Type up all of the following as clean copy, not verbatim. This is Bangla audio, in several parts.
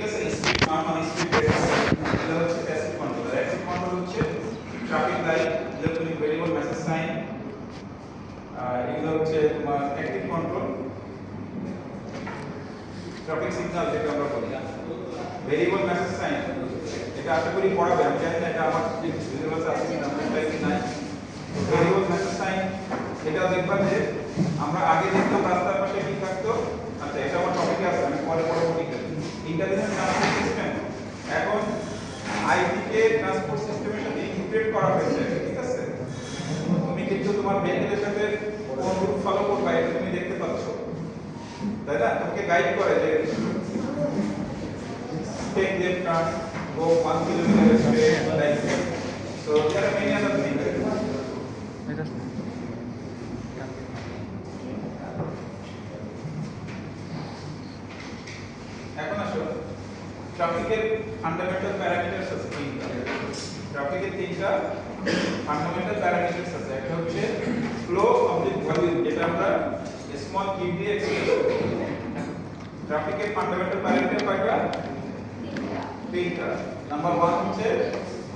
আছে স্পিড মানে স্পিড ব্রেকার এটা হচ্ছে প্যাসিভ কন্ট্রোল আর অ্যাক্টিভ কন্ট্রোল হচ্ছে traffic light electronic variable message sign এগুলো হচ্ছে তোমার অ্যাক্টিভ কন্ট্রোল ট্রাফিক সিগন্যাল যেটা আমরা বলি ভেরিয়েবল মেসেজ সাইন এটা আশা করি পড়াবে আমি জানি না এটা আমার সিলেবাসে আছে কিনা আমার কি নাই ভেরিয়েবল মেসেজ সাইন এটা দেখবা যে আমরা আগে দেখতাম রাস্তার পাশে কি থাকতো আচ্ছা এটা আমার টপিকে আছে আমি পরে পরবর্তী ইন্টেলিজেন্ট ট্রান্সপোর্ট সিস্টেম এখন আইটি কে ট্রান্সপোর্ট সিস্টেমের সাথে ইন্টিগ্রেট করা হয়েছে ঠিক আছে তুমি কিন্তু তোমার ভেহিকলের সাথে কোন রুট ফলো করবে এটা তুমি দেখতে পাচ্ছ তাই না তোমাকে গাইড করে যে take left turn go 1 kilometer straight like that so there are many other things এখন আসো ট্রাফিকের ফান্ডামেন্টাল প্যারামিটারস আছে তিনটা ট্রাফিকের তিনটা ফান্ডামেন্টাল প্যারামিটারস আছে একটা হচ্ছে ফ্লো অফ দি ভলিউম যেটা আমরা স্মল কিউ দিয়ে এক্সপ্রেস করি ট্রাফিকের ফান্ডামেন্টাল প্যারামিটার কয়টা তিনটা নাম্বার 1 হচ্ছে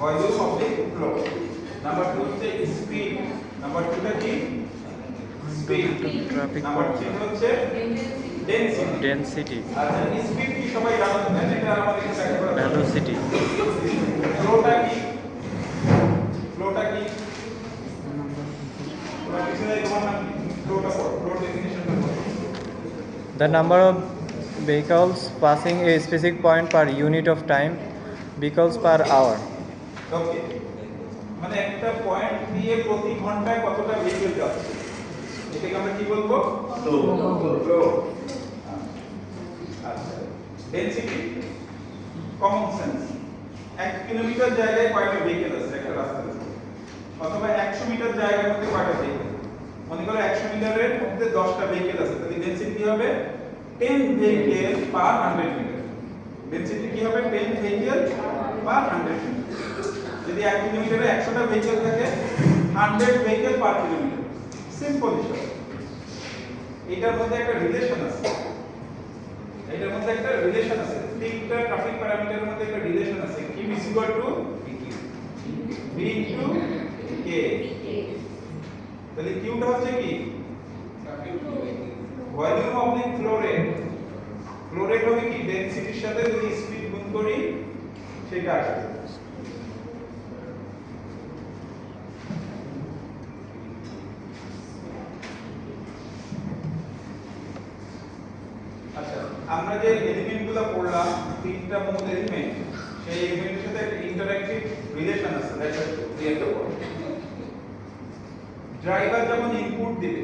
volume of the flow number 2 হচ্ছে স্পিড নাম্বার 2 টা কি স্পিড নাম্বার 3 হচ্ছে ডেনসিটি আচ্ছা স্পিড কি সবাই জানো না এটা আমাদের এখানে দেখা করা ভেলোসিটি ফ্লোটা কি ফ্লোটা কি The number of vehicles passing a specific point per unit of time, vehicles per hour. ওকে মানে একটা পয়েন্ট দিয়ে প্রতি ঘন্টায় কতটা ভেহিকল যাচ্ছে এটাকে আমরা কি বলবো ফ্লো আচ্ছা ডেনসিটি কমন সেন্স 1 কিলোমিটার জায়গায় কয়টা ভেহিকল আছে একটা রাস্তাতে অথবা 100 মিটার জায়গার মধ্যে কয়টা ভেহিকল মনে করো 100 মিটারের মধ্যে 10টা ভেহিকল আছে তাহলে ডেনসিটি কি হবে 10 ভেহিকল পার 100 মিটার ডেনসিটি কি হবে 10 ভেহিকল পার 100 মিটার যদি 1 কিলোমিটারে 100টা ভেহিকল থাকে 100 ভেহিকল পার কিলোমিটার সিম্পল হিসাব এটার মধ্যে একটা রিলেশন আছে এটার মধ্যে একটা রিলেশন আছে তিনটা ট্রাফিক প্যারামিটারের মধ্যে একটা রিলেশন আছে কি is equal to v into k তাহলে কিউটা হচ্ছে কি volume of the flow rate হবে কি ডেনসিটির সাথে যদি স্পিড গুণ করি সেটা আসবে আচ্ছা আমরা যে এলিমেন্টগুলো পড়লাম তিনটা মূল এলিমেন্ট সেই এলিমেন্টের সাথে একটা ইন্টারঅ্যাকটিভ রিলেশন আছে দ্যাটস রিয়েল ওয়ার্ড ড্রাইভার যখন ইনপুট দিবে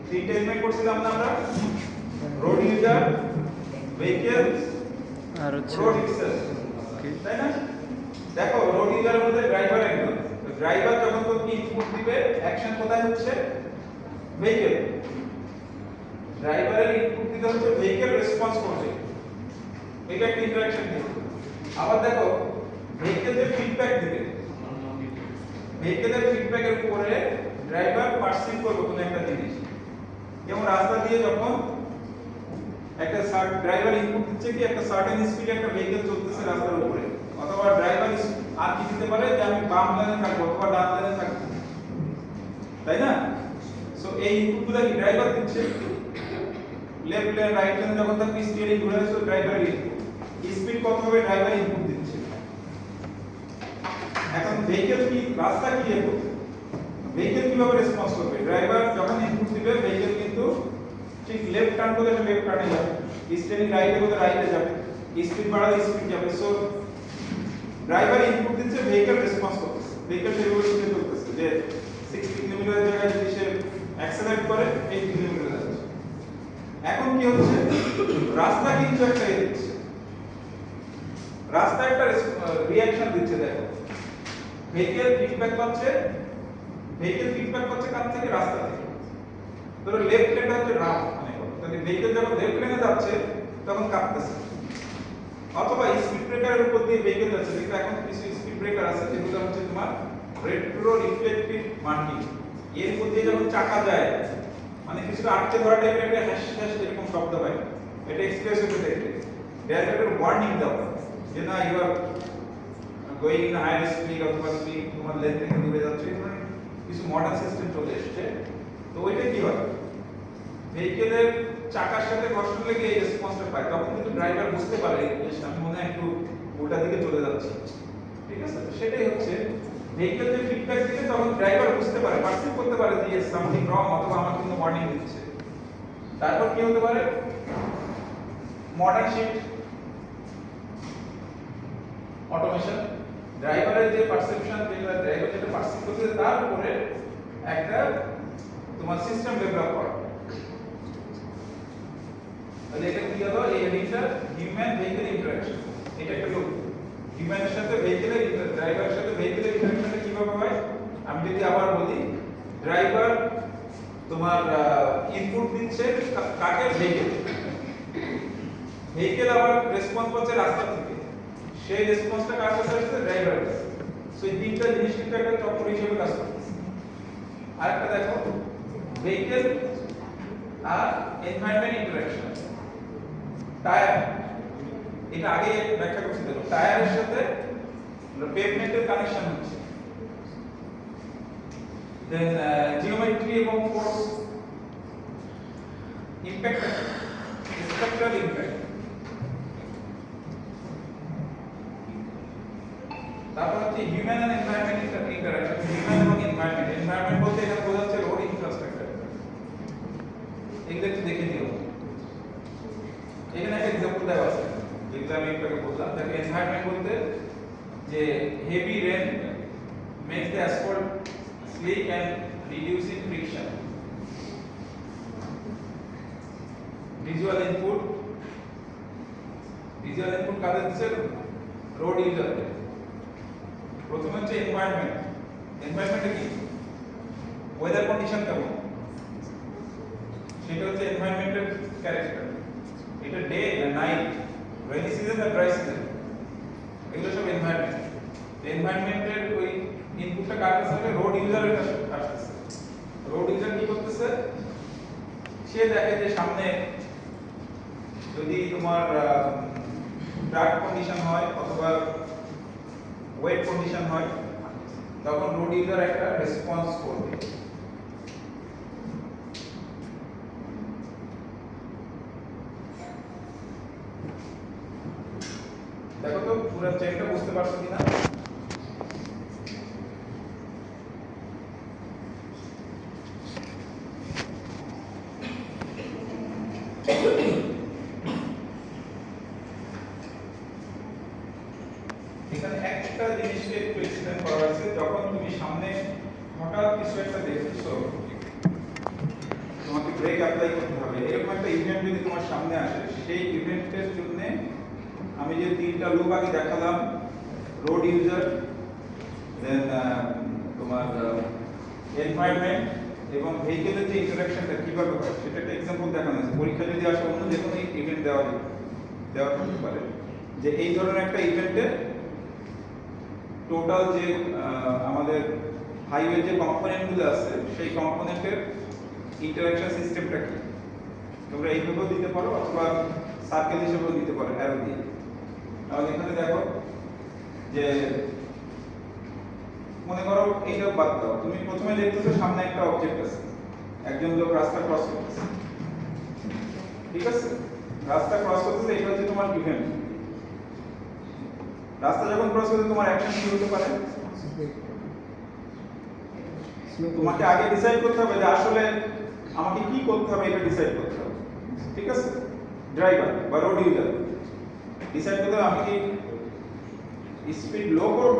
তিনটা এলিমেন্ট করছিলাম না আমরা রোড ইউজার ভেহিকল আর হচ্ছে রোড ইটসেলফ তাই না দেখো রোড ইউজারের মধ্যে ড্রাইভার একজন ড্রাইভার যখন তুমি ইনপুট দিবে অ্যাকশন কোথায় হচ্ছে ভেহিকল ড্রাইভারের ইনপুট দিতে হচ্ছে ভেহিকল রেসপন্স করবে এটা একটা ইন্টারঅ্যাকশন দিয়ে আবার দেখো ভেহিকল যে ফিডব্যাক দিবে ভেহিকলের ফিডব্যাকের উপরে ড্রাইভার পারসিভ করবে কোনো একটা জিনিস যেমন রাস্তা দিয়ে যখন একটা ড্রাইভার ইনপুট দিচ্ছে কি একটা সার্টেন স্পিডে একটা ভেহিকল চলতেছে রাস্তার উপরে অথবা ড্রাইভার আর কি দিতে পারে যে আমি বাম লাইনে থাকবো অথবা ডান লাইনে থাকবো তাই না সো এই ইনপুটগুলো কি ড্রাইভার দিচ্ছে লেফট লেন রাইট লেন যখন থাকবে স্টিয়ারিং ঘুরে আসছে ড্রাইভার স্পিড কত হবে ড্রাইভার ইনপুট দিচ্ছে এখন ভেহিকল কি রাস্তা ক্লিয়ার করবে ভেহিকল কিভাবে রেসপন্স করবে ড্রাইভার যখন ইনপুট দিবে ভেহিকল কিন্তু ঠিক লেফট টার্ন করলে লেফট টার্নে যাবে স্টিয়ারিং রাইটে করলে রাইটে যাবে স্পিড বাড়ালে স্পিড যাবে সো ড্রাইভার ইনপুট দিচ্ছে ভেহিকল রেসপন্স করতেছে ভেহিকল সেভাবে শিখে চলতেছে যে 60 কিলোমিটার জায়গায় যদি সে অ্যাক্সেলারেট করে 80 কিলোমিটার যাচ্ছে এখন কি হচ্ছে রাস্তা কিন্তু একটা দিচ্ছে রাস্তা একটা রিঅ্যাকশন দিচ্ছে দেখো ভেহিকল ফিডব্যাক পাচ্ছে কার থেকে রাস্তা থেকে ধরো লেফট লেনটা হচ্ছে রাফ মানে তাহলে ভেহিকল যখন লেফট লেনে যাচ্ছে তখন কাঁপতেছে অথবা স্পিড ব্রেকারের উপর দিয়ে ভেহিকল যাচ্ছে কিন্তু এখন কিছু স্পিড ব্রেকার আছে যেগুলো হচ্ছে তোমার রেট্রো রিফ্লেক্টিভ মার্কিং এর উপর দিয়ে যখন চাকা যায় মানে কিছুটা আটকে ধরা টাইপের একটা হ্যাশ হ্যাশ এরকম শব্দ হয় এটা এক্সপ্রেসওয়ে দেখবে ড্রাইভারের ওয়ার্নিং দাও যে না you are going in higher speed অথবা তুমি তোমার লেন থেকে দূরে যাচ্ছ, মানে কিছু মডার্ন সিস্টেম চলে এসেছে। তো ওইটা কি হয়, ভেহিকেলের চাকার সাথে ঘর্ষণ লেগে এই রেসপন্সটা পায়, তখন কিন্তু ড্রাইভার বুঝতে পারে যে আমি মনে হয় একটু উল্টা দিকে চলে যাচ্ছি, ঠিক আছে। তো সেটাই হচ্ছে ভেহিকেল যে ফিডব্যাক দিলে তখন ড্রাইভার বুঝতে পারে, পারসিভ করতে পারে যে সামথিং রং অথবা আমার কিন্তু ওয়ার্নিং দিচ্ছে। তারপর কি হতে পারে, মডার্ন শিফট অটোমেশন, ড্রাইভারের যে পারসেপশন, যেটা ড্রাইভার যেটা পারসিভ করছে তার উপরে একটা তোমার সিস্টেম ডেভেলপ করা। তাহলে এটা কি হলো, এই হেডিংটা হিউম্যান ভেহিকেল ইন্টারঅ্যাকশন, এটা একটা লোক হিউম্যানের সাথে ভেহিকেলের ড্রাইভারের সাথে ভেহিকেলের ইন্টারঅ্যাকশনটা কিভাবে হয়। আমি যদি আবার বলি, ড্রাইভার তোমার ইনপুট দিচ্ছে কাকে, ভেহিকেল, ভেহিকেল আবার রেসপন্স করছে রাস্তা থেকে, সেই রেসপন্সটা কার কাছে আসছে, ড্রাইভারের কাছে। সো এই তিনটা জিনিস কিন্তু একটা চক্র হিসেবে কাজ করতেছে। আরেকটা দেখো, ভেহিকেল আর এনভায়রনমেন্ট ইন্টারঅ্যাকশন, টায়ার, এটা আগে ব্যাখ্যা করতে দেখো, টায়ারের সাথে পেভমেন্টের কানেকশন হচ্ছে, দেন জিওমেট্রি এবং ফোর্স ইমপ্যাক্ট, স্ট্রাকচারাল ইমপ্যাক্ট। তারপর হচ্ছে human and environment interaction, human এবং এনভায়রনমেন্ট, এনভায়রনমেন্ট বলতে এখানে বোঝাচ্ছে রোড ইনফ্রাস্ট্রাকচার। এগুলো একটু দেখে দিও, এখানে একটা एग्जांपल দেওয়া আছে যেটা আমি একটু আগে বললাম। দেখো এনভায়রনমেন্ট বলতে যে heavy rain makes the asphalt slick and reducing friction. Visual input, visual input কাদের দিচ্ছে, রোড ইউজারদের। প্রথমে হচ্ছে এনভায়রনমেন্ট, এনভায়রনমেন্ট কি, ওয়েদার কন্ডিশন কেমন, সেটা হচ্ছে এনভায়রনমেন্টের ক্যারেক্টার। এটা ডে না নাইট, রেইনি সিজন না ড্রাই সিজন, এগুলো সব এনভায়রনমেন্ট। এনভায়রনমেন্টের ওই ইনপুটটা কার কাছে আসবে, রোড ইউজারের কাছে আসছে। রোড ইউজার কি করতেছে, সে দেখে যে সামনে যদি তোমার ডার্ক কন্ডিশন হয় অথবা ওয়েট কন্ডিশন হয়, তখন রোড ইউজার একটা রেসপন্স করবে। দেখো তো পুরো চেকটা বুঝতে পারছো কিনা। এখানে একটা জিনিসকে একটু এক্সপ্লেন করা হয়েছে, যখন তুমি সামনে হঠাৎ কিছু একটা দেখছো, তোমাকে ব্রেক অ্যাপ্লাই করতে হবে, এরকম একটা ইভেন্ট যদি তোমার সামনে আসে, সেই ইভেন্টের জন্য আমি যে তিনটা লুপ আগে দেখালাম, রোড ইউজার, দেন তোমার এনভায়রনমেন্ট এবং ভেহিকেলের যে ইন্টারঅ্যাকশনটা কিভাবে হয় সেটা একটা एग्जांपल দেখানো আছে। পরীক্ষা যদি আসে অন্য যে কোনো ইভেন্ট দেওয়া থাকতে পারে, যে এই ধরনের একটা ইভেন্টে টোটাল যে আমাদের হাইওয়ে যে কম্পোনেন্টগুলো আছে সেই কম্পোনেন্টের ইন্টারঅ্যাকশন সিস্টেমটা কি, তোমরা এইভাবেও দিতে পারো অথবা সার্কেল হিসেবেও দিতে পারো অ্যারো দিয়ে। তাহলে এখানে দেখো যে মনে করো এইটা বাদ দাও, তুমি প্রথমে দেখতেছো সামনে একটা অবজেক্ট আছে, একজন লোক রাস্তা ক্রস করতেছে, ঠিক আছে, রাস্তা ক্রস করতেছে, এটা হচ্ছে তোমার ইভেন্ট। রাস্তা যখন ক্রস করতে তোমার অ্যাকশন কি হতে পারে, তোমাকে আগে ডিসাইড করতে হবে যে আসলে আমাকে কি করতে হবে, এটা ডিসাইড করতে হবে, ঠিক আছে। ড্রাইভার বা রোড ইউজার ডিসাইড করতে হবে আমি কি স্পিড লো করব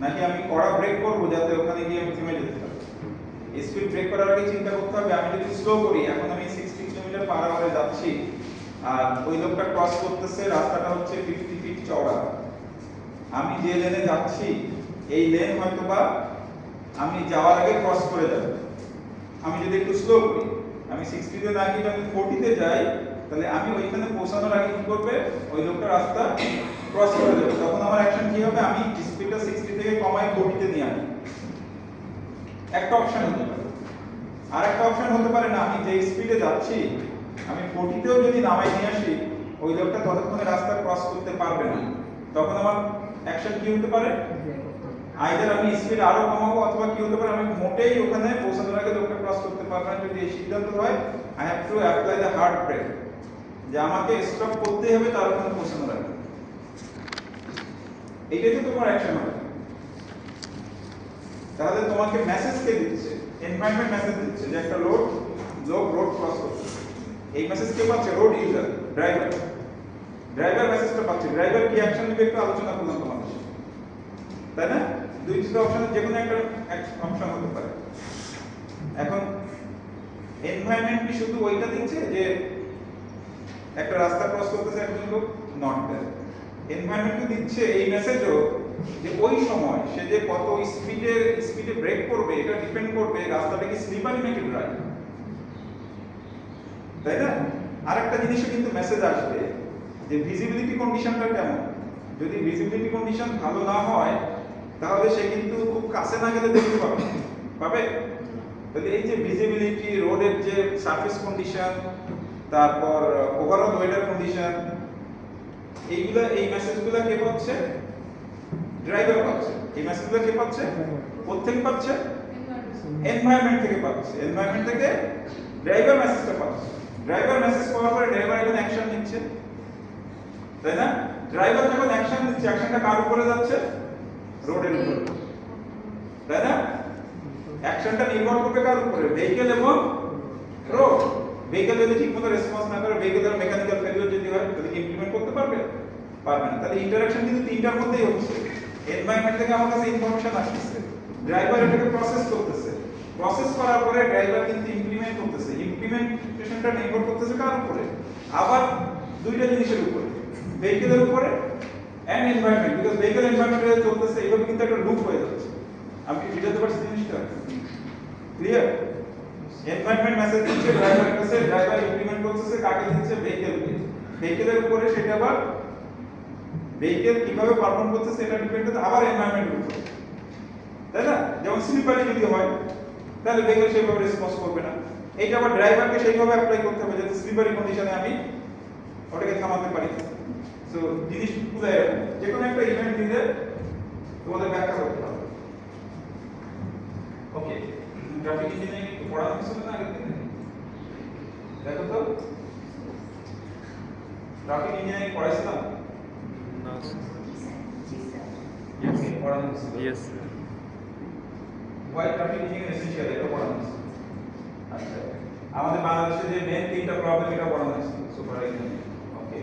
নাকি আমি কড়া ব্রেক করব যাতে ওখানে গিয়ে আমি থেমে যেতে পারি। স্পিড ব্রেক করার আগে চিন্তা করতে হবে আমি যদি স্লো করি, এখন আমি 60 কিলোমিটার পার আওয়ারে যাচ্ছি আর ওই লোকটা ক্রস করতেছে, রাস্তাটা হচ্ছে 50 ফিট চওড়া, আমি যে লেনে যাচ্ছি এই লেন হয়তোবা আমি যাওয়ার আগে ক্রস করে যাব। আমি যদি একটু স্লো করি, আমি 60 তে না গিয়ে আমি 40 তে যাই, তাহলে আমি ওইখানে পৌঁছানোর আগে কি করবে, ওই লোকটা রাস্তা ক্রস করে যাবে, তখন আমার অ্যাকশন কি হবে, আমি স্পিডটা 60 থেকে কমাই 40 তে নিয়ে আসি। একটা অপশন হতে পারে। আর একটা অপশন হতে পারে না, আমি যে স্পিডে যাচ্ছি আমি 40 তেও যদি নামাই নিয়ে আসি ওই লোকটা ততক্ষণে রাস্তা ক্রস করতে পারবে না, তখন আমার অ্যাকশন কি হতে পারে? আইদার আমি স্পিড আরো কমাবো, অথবা কি হতে পারে আমি মোটেই ওখানে পৌঁছানোর আগে লোকটা ক্রস করতে পারবে না। যদি এই সিদ্ধান্ত হয়, I have to apply the hard brake, যে আমাকে স্টপ করতেই হবে তার ওখানে পৌঁছানোর আগে। এইটাই তো তোমার অ্যাকশন হবে। তাহলে তোমাকে মেসেজ কে দিচ্ছে? এনভায়রনমেন্ট মেসেজ দিচ্ছে যে একটা লোক রোড ক্রস করছে। এই মেসেজ কে পাচ্ছে? রোড ইউজার, ড্রাইভার মেসেজটা পাচ্ছে। ড্রাইভার কি অ্যাকশন নেবে একটু আলোচনা করলাম তোমাদের সাথে, তাই না? দুইটা অপশনের যে কোনো একটা অপশন হতে পারে। এখন এনভায়রনমেন্ট কি শুধু ওইটা দিচ্ছে যে একটা রাস্তা ক্রস করতেছে একজন লোক? Not that. এনভায়রনমেন্ট দিচ্ছে এই মেসেজও যে ওই সময় সে যে কত স্পিডে ব্রেক করবে এটা ডিপেন্ড করবে রাস্তাটা কি স্লিপারি নাকি ড্রাই, তাই না? আরেকটা জিনিসও কিন্তু মেসেজ আসবে যে ভিজিবিলিটি কন্ডিশনটা কেমন। যদি ভিজিবিলিটি কন্ডিশন ভালো না হয় তাহলে সে কিন্তু খুব কাছে না গেলে দেখতে পাবে। তাহলে এই যে ভিজিবিলিটি, রোডের যে সারফেস কন্ডিশন, তারপর ওভারঅল ওয়েদার কন্ডিশন, এইগুলা এই মেসেজগুলো কে পাচ্ছে? ড্রাইভার পাচ্ছে। এই মেসেজগুলো কে পাচ্ছে? কোথেকে পাচ্ছে? এনভায়রনমেন্ট থেকে পাচ্ছে। এনভায়রনমেন্ট থেকে ড্রাইভার মেসেজটা পাচ্ছে। ড্রাইভার মেসেজ পাওয়ার পরে ড্রাইভার এখন অ্যাকশন নিচ্ছে, তাই না? ড্রাইভার যখন অ্যাকশন নিচ্ছে, অ্যাকশনটা কার উপরে যাচ্ছে? রোডের উপরে, তাই না? অ্যাকশনটা নির্ভর করবে কার উপরে? ভেহিকল এবং রোড। ভেহিকল যদি ঠিকমতো রেসপন্স না করে, ভেহিকলের মেকানিক্যাল ফেলিওর যদি হয়, তাহলে ইমপ্লিমেন্ট করতে পারবে? পারবে না। তাহলে ইন্টারঅ্যাকশন কিন্তু তিনটার মধ্যেই হচ্ছে। এনভায়রনমেন্ট থেকে আমার কাছে ইনফরমেশন আসছে, ড্রাইভার এটাকে প্রসেস করতেছে, প্রসেস করার পরে ড্রাইভার কিন্তু ইমপ্লিমেন্ট করতেছে। ইমপ্লিমেন্টেশনটা নির্ভর করতেছে কার উপরে? আবার দুইটা জিনিসের উপরে, ভেহিকলের উপরে এন্ড এনভায়রনমেন্ট। বিকজ ভেহিকল এনভায়রনমেন্টে চলতেছে, এইভাবে কিন্তু একটা লুপ হয়ে যাচ্ছে। আমি কি বুঝাতে পারছি জিনিসটা? ক্লিয়ার? এনভায়রনমেন্ট মেসেজ দিচ্ছে ড্রাইভারের কাছে, ড্রাইভার ইমপ্লিমেন্ট করতেছে কাকে দিচ্ছে? ভেহিকলকে। ভেহিকলের উপরে সেটা আবার ভেহিকল কিভাবে পারফর্ম করতেছে এটা ডিপেন্ড করছে আবার এনভায়রনমেন্টের উপর, তাই না? যেমন স্লিপারি যদি হয় তাহলে ভেহিকল সেইভাবে রেসপন্স করবে না। এইটা আবার ড্রাইভারকে সেইভাবে অ্যাপ্লাই করতে হবে যাতে স্লিপারি কন্ডিশনে আমি ওটাকে থামাতে পারি। সো জিনিসগুলো এরকম, যে কোনো একটা ইভেন্ট দিলে তোমাদের ব্যাখ্যা করতে হবে। ওকে, ট্রাফিক ইঞ্জিনিয়ারিং একটু পড়ানো হয়েছিল না আগের দিনে? দেখো তো, ট্রাফিক ইঞ্জিনিয়ারিং পড়াইছিলাম? No, sir. Yes. পড়ানো হয়েছিল? Yes, sir. Why traffic engineering essential? এটা পড়ানো হয়েছিল। আচ্ছা, আমাদের বাংলাদেশে যে মেইন তিনটা প্রবলেম এটা পড়ানো হয়েছিল সুপার এক্সাম। ওকে,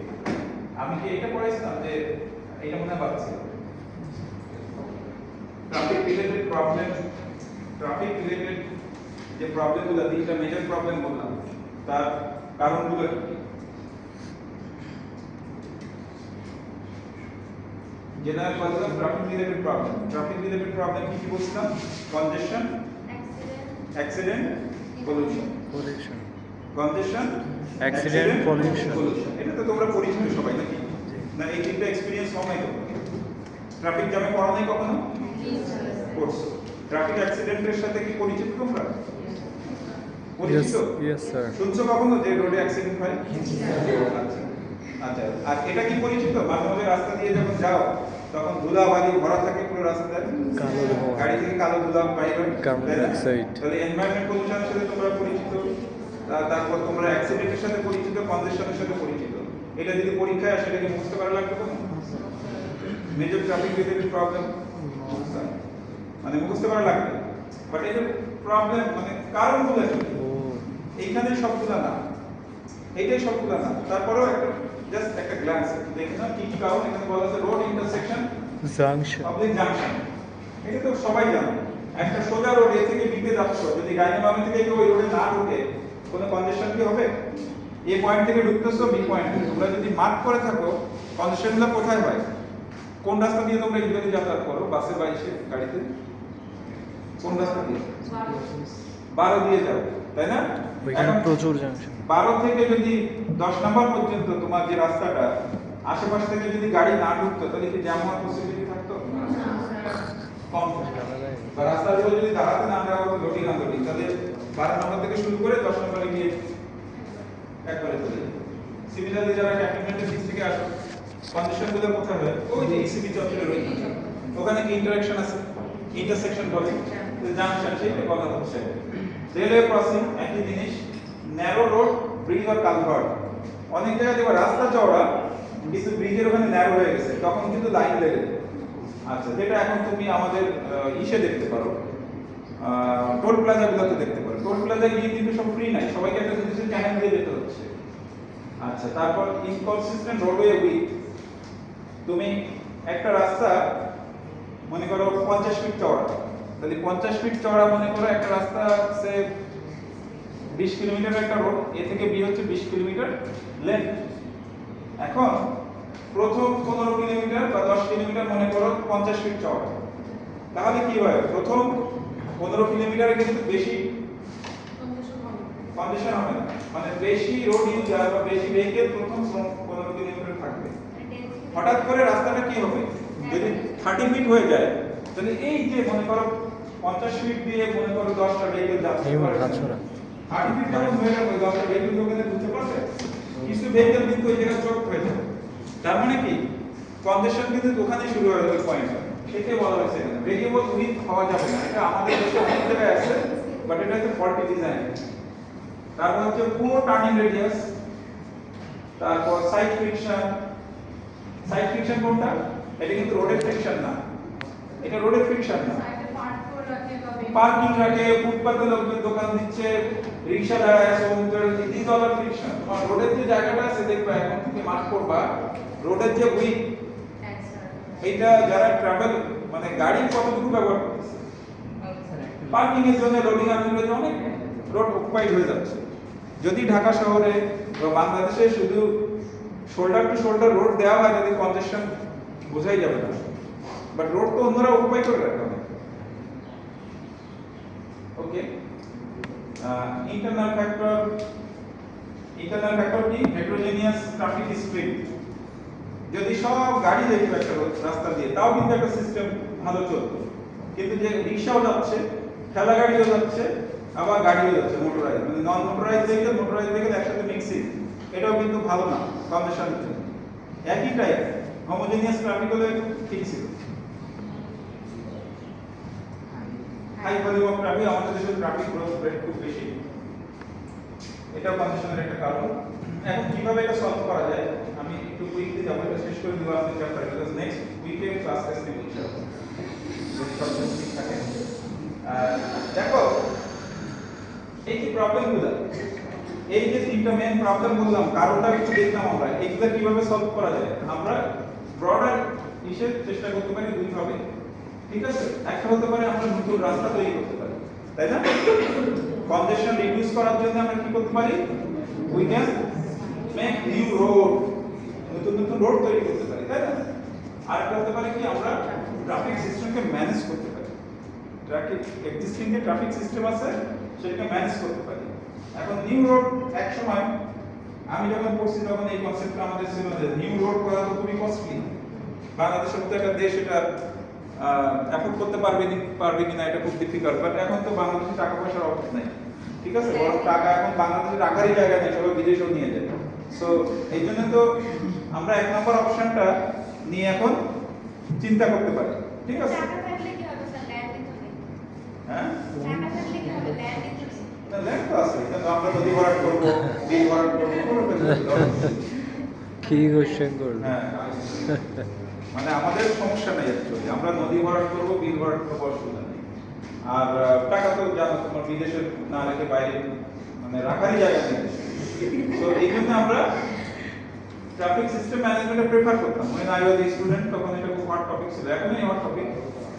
আমি কি এটা পড়াইছিলাম যে এটা মনে হয় বাকি ছিল? Traffic related problem, traffic related যে প্রবলেমগুলো, তিনটা মেজর প্রবলেম বললাম, তার কারণগুলো কি? জেনারেল বললাম traffic related problem. Traffic related problem কি কি বলছিলাম? কনজেশন, accident, pollution. Pollution. কনজেশন, Accident, pollution. এটা তো তোমরা পরিচিত সবাই নাকি? না এই তিনটা এক্সপেরিয়েন্স হয় নাই কখনো? ট্রাফিক জ্যামে পড়া নাই কখনো? পড়ছো। ট্রাফিক অ্যাক্সিডেন্টের সাথে কি পরিচিত তোমরা? পরিচিত? Yes, sir. শুনছো কখনো যে রোডে অ্যাক্সিডেন্ট হয়? আচ্ছা আচ্ছা, আর এটা কি পরিচিত? মাঝে মাঝে রাস্তা দিয়ে যখন যাও তখন ধুলাবালি ভরা থাকে পুরো রাস্তায়, কালো ধোঁয়া। গাড়ি থেকে কালো ধুলা বাইর হয়, কার্বন তাই না? ডাইঅক্সাইড। তাহলে এনভায়রনমেন্ট পলিউশনের সাথে তোমরা পরিচিত, তারপর তোমরা অ্যাক্সিডেন্টের সাথে পরিচিত, কনজেশনের সাথে পরিচিত। এটা যদি পরীক্ষায় আসে এটা কি বুঝতে পারা লাগবে কোনো? মেজর ট্রাফিক রিলেটেড প্রবলেম মানে মুখস্থ করা লাগবে, বাট এই যে প্রবলেম মানে কারণগুলো কি এইখানে সবগুলো না, এইটাই সবগুলো না। তারপরেও একটা জাস্ট একটা গ্ল্যান্স দেখে না কি কি কারণ। এখানে বলা আছে road intersection, Junction. Public junction. এটা তো সবাই জানে, একটা সোজা রোড এ থেকে বিতে যাচ্ছ, যদি গাড়ি বামে থেকে কেউ ওই রোডে না ঢোকে কোনো কনজেশন কি হবে? এ পয়েন্ট থেকে ঢুকতেছো বি পয়েন্টে, তোমরা যদি মার্ক করে থাকো কনজেশনগুলো কোথায় হয়? কোন রাস্তা দিয়ে তোমরা ইউজুয়ালি যাতায়াত করো? বাসে বা ইসে গাড়িতে কোন রাস্তা দিয়ে? 12 দিয়ে যাও, তাই না? ওইখানে প্রচুর জাংশন। 12 থেকে যদি 10 নম্বর পর্যন্ত তোমার যে রাস্তাটা, আশেপাশ থেকে যদি গাড়ি না ঢুকতো তাহলে কি জ্যাম হওয়ার পসিবিলিটি থাকতো? কম থাকতো। বা রাস্তাগুলো যদি দাঁড়াতে না দেওয়া হতো লোডিং আনলোডিং, তাহলে 12 নম্বর থেকে শুরু করে 10 নম্বরে গিয়ে একবারে চলে যেত। সিমিলারলি যারা ক্যান্টনমেন্টের দিক থেকে আসো, কন্ডিশন গুলো কোথায় হয়? ওই যে ইসিবি চত্বরের ওইখানে। ওখানে কি ইন্টারঅ্যাকশন আছে? ইন্টারসেকশন বলে, জাংশন, সেটা বলা হচ্ছে। রেলওয়ে ক্রসিং একই জিনিস, narrow road, bridge or culvert. অনেক জায়গায় দেখো রাস্তা চওড়া কিন্তু ব্রিজের ওখানে ন্যারো হয়ে গেছে, তখন কিন্তু লাইন লেগে যায়। আচ্ছা, যেটা এখন তুমি আমাদের ইসে দেখতে পারো, টোল প্লাজা গুলোতে দেখতে পারো। টোল প্লাজা গিয়ে কিন্তু সব ফ্রি নাই, সবাইকে একটা নির্দিষ্ট চ্যানেল দিয়ে যেতে হচ্ছে। আচ্ছা, তারপর ইনকনসিস্টেন্ট রোডওয়ে উইথ। তুমি একটা রাস্তা মনে করো 50 ফিট চওড়া, তাহলে 50 ফিট চওড়া মনে করো একটা রাস্তা সে 20 কিলোমিটার একটা রোড, এ থেকে বি হচ্ছে 20 কিলোমিটার লেন্থ। এখন প্রথম 15 কিলোমিটার বা 10 কিলোমিটার মনে করো 50 ফিট চওড়া, তাহলে কি হয়? প্রথম 15 কিলোমিটারে কিন্তু বেশি কন্ডিশন হবে না, মানে বেশি রোড ইউজার বা বেশি ভেহিকল প্রথম 15 কিলোমিটার থাকবে। হঠাৎ করে রাস্তাটা কি হবে? যদি 30 ফিট হয়ে যায়, তাহলে এই যে মনে করো 50 ফিট দিয়ে মনে করো 10টা ভেহিকল যাচ্ছে, 30 ফিট যখন হয়ে যাবে 10টা ভেহিকল ওখানে ঢুকতে পারবে? কিছু ভেহিকল কিন্তু ওই জায়গায় চোট হয়ে যাবে। তার মানে কি কন্ডিশন কিন্তু ওখানে শুরু হয় ওই পয়েন্টে। সেটাই বলা হয়েছে এখানে ভেরিয়েবল উইথ হওয়া যাবে না। এটা আমাদের দেশে অনেক জায়গায় আছে, বাট এটা হচ্ছে ফল্টি ডিজাইন। তারপর হচ্ছে পুরো টার্নিং রেডিয়াস, তারপর সাইড ফ্রিকশন। সাইড ফ্রিকশন কোনটা? এটা কিন্তু রোডের ফ্রিকশন না, এটা রোডের ফ্রিকশন না। পার্কিং রাখে, ফুটপাতে লোকজন দোকান দিচ্ছে, রিকশা দাঁড়ায় আছে, দিস অল আর ফ্রিকশন। তোমার রোডের যে জায়গাটা আছে দেখবা, এখন থেকে মার্ক করবা রোডের যে উইথ, এটা যারা ট্রাভেল মানে গাড়ি কতটুকু ব্যবহার করতেছে, পার্কিং এর জন্য, লোডিং আনলোডের জন্য অনেক রোড অকুপাইড হয়ে যাচ্ছে। যদি ঢাকা শহরে বা বাংলাদেশে শুধু শোল্ডার টু শোল্ডার রোড দেওয়া হয়, তাহলে কনজেশন বোঝাই যাবে না, বাট রোড তো অন্যরা অকুপাই করে রাখবে। ওকে, ইন্টারনাল ফ্যাক্টর কি? হেটেরোজেনিয়াস ট্রাফিক স্ট্রিম। যদি সব গাড়ি দেখবে একটা রাস্তা দিয়ে, তাও কিন্তু একটা সিস্টেম ভালো চলতো, কিন্তু যে রিকশাও যাচ্ছে, ঠেলা গাড়িও যাচ্ছে, আবার গাড়িও যাচ্ছে মোটরাইজ, মানে নন মোটরাইজ ভেহিকল একসাথে মিক্সিং, এটাও কিন্তু ভালো না কন্ডিশনের জন্য। একই টাইপ হোমোজেনিয়াস ট্রাফিক হলে ঠিক ছিল। হাই ভলিউম অফ ট্রাফিক, আমাদের দেশে ট্রাফিক গ্রোথ রেট খুব বেশি, এটাও কন্ডিশনের একটা কারণ। এখন কিভাবে এটা সলভ করা যায় আমি একটু কুইকলি যাব, এটা শেষ করে দিব আজকের চ্যাপ্টার, বিকজ নেক্সট উইকে ক্লাস টেস্ট নিব ইনশাআল্লাহ। দেখো এই যে প্রবলেমগুলো, এই যে তিনটা মেইন প্রবলেম বললাম, কারণটা একটু দেখলাম আমরা, এইগুলো কিভাবে সলভ করা যায়। আমরা ব্রডার হিসেবে চেষ্টা করতে পারি দুই ভাবে, ঠিক আছে? একটা হতে পারে আমরা নতুন রাস্তা তৈরি করতে পারি, তাই না? কনজেশন রিডিউস করার জন্য আমরা কি করতে পারি? We can make new road, নতুন রোড তৈরি করতে পারি, তাই না? আর একটা হতে পারে কি আমরা ট্রাফিক সিস্টেমকে ম্যানেজ করতে পারি। ট্রাফিক এক্সিস্টিং যে ট্রাফিক সিস্টেম আছে সেটাকে ম্যানেজ করতে পারি। এখন নিউ রোড, এক সময় আমি যখন পড়ছি তখন এই কনসেপ্টটা আমাদের ছিল যে নিউ রোড করা তো খুবই কস্টলি, বাংলাদেশের মতো একটা দেশ এটা এফোর্ড করতে পারবে কিনা এটা খুব ডিফিকাল্ট। বাট এখন তো বাংলাদেশে টাকা পয়সার অভাব নেই, ঠিক আছে? বরং টাকা এখন বাংলাদেশে রাখারই জায়গা নেই, সবাই বিদেশেও নিয়ে যায়। সো এই জন্য তো আমরা এক নম্বর অপশনটা নিয়ে এখন চিন্তা করতে পারি, ঠিক আছে? হ্যাঁ, ল্যান্ড তো আছে, কিন্তু আমরা নদী ভরাট করবো, বিল ভরাট করবো, কি কোশ্চেন করব? হ্যাঁ, মানে আমাদের সমস্যা নেই অ্যাকচুয়ালি, আমরা নদী ভরাট করবো, বিল ভরাট করবো, অসুবিধা নেই। আর টাকা তো জানো তোমার বিদেশে না রেখে বাইরে মানে রাখারই জায়গা নেই। তো এই জন্য আমরা ট্রাফিক সিস্টেম ম্যানেজমেন্টে প্রেফার করতাম। when I was a student তখন এটা খুব হট টপিক ছিল, এখনই হট টপিক,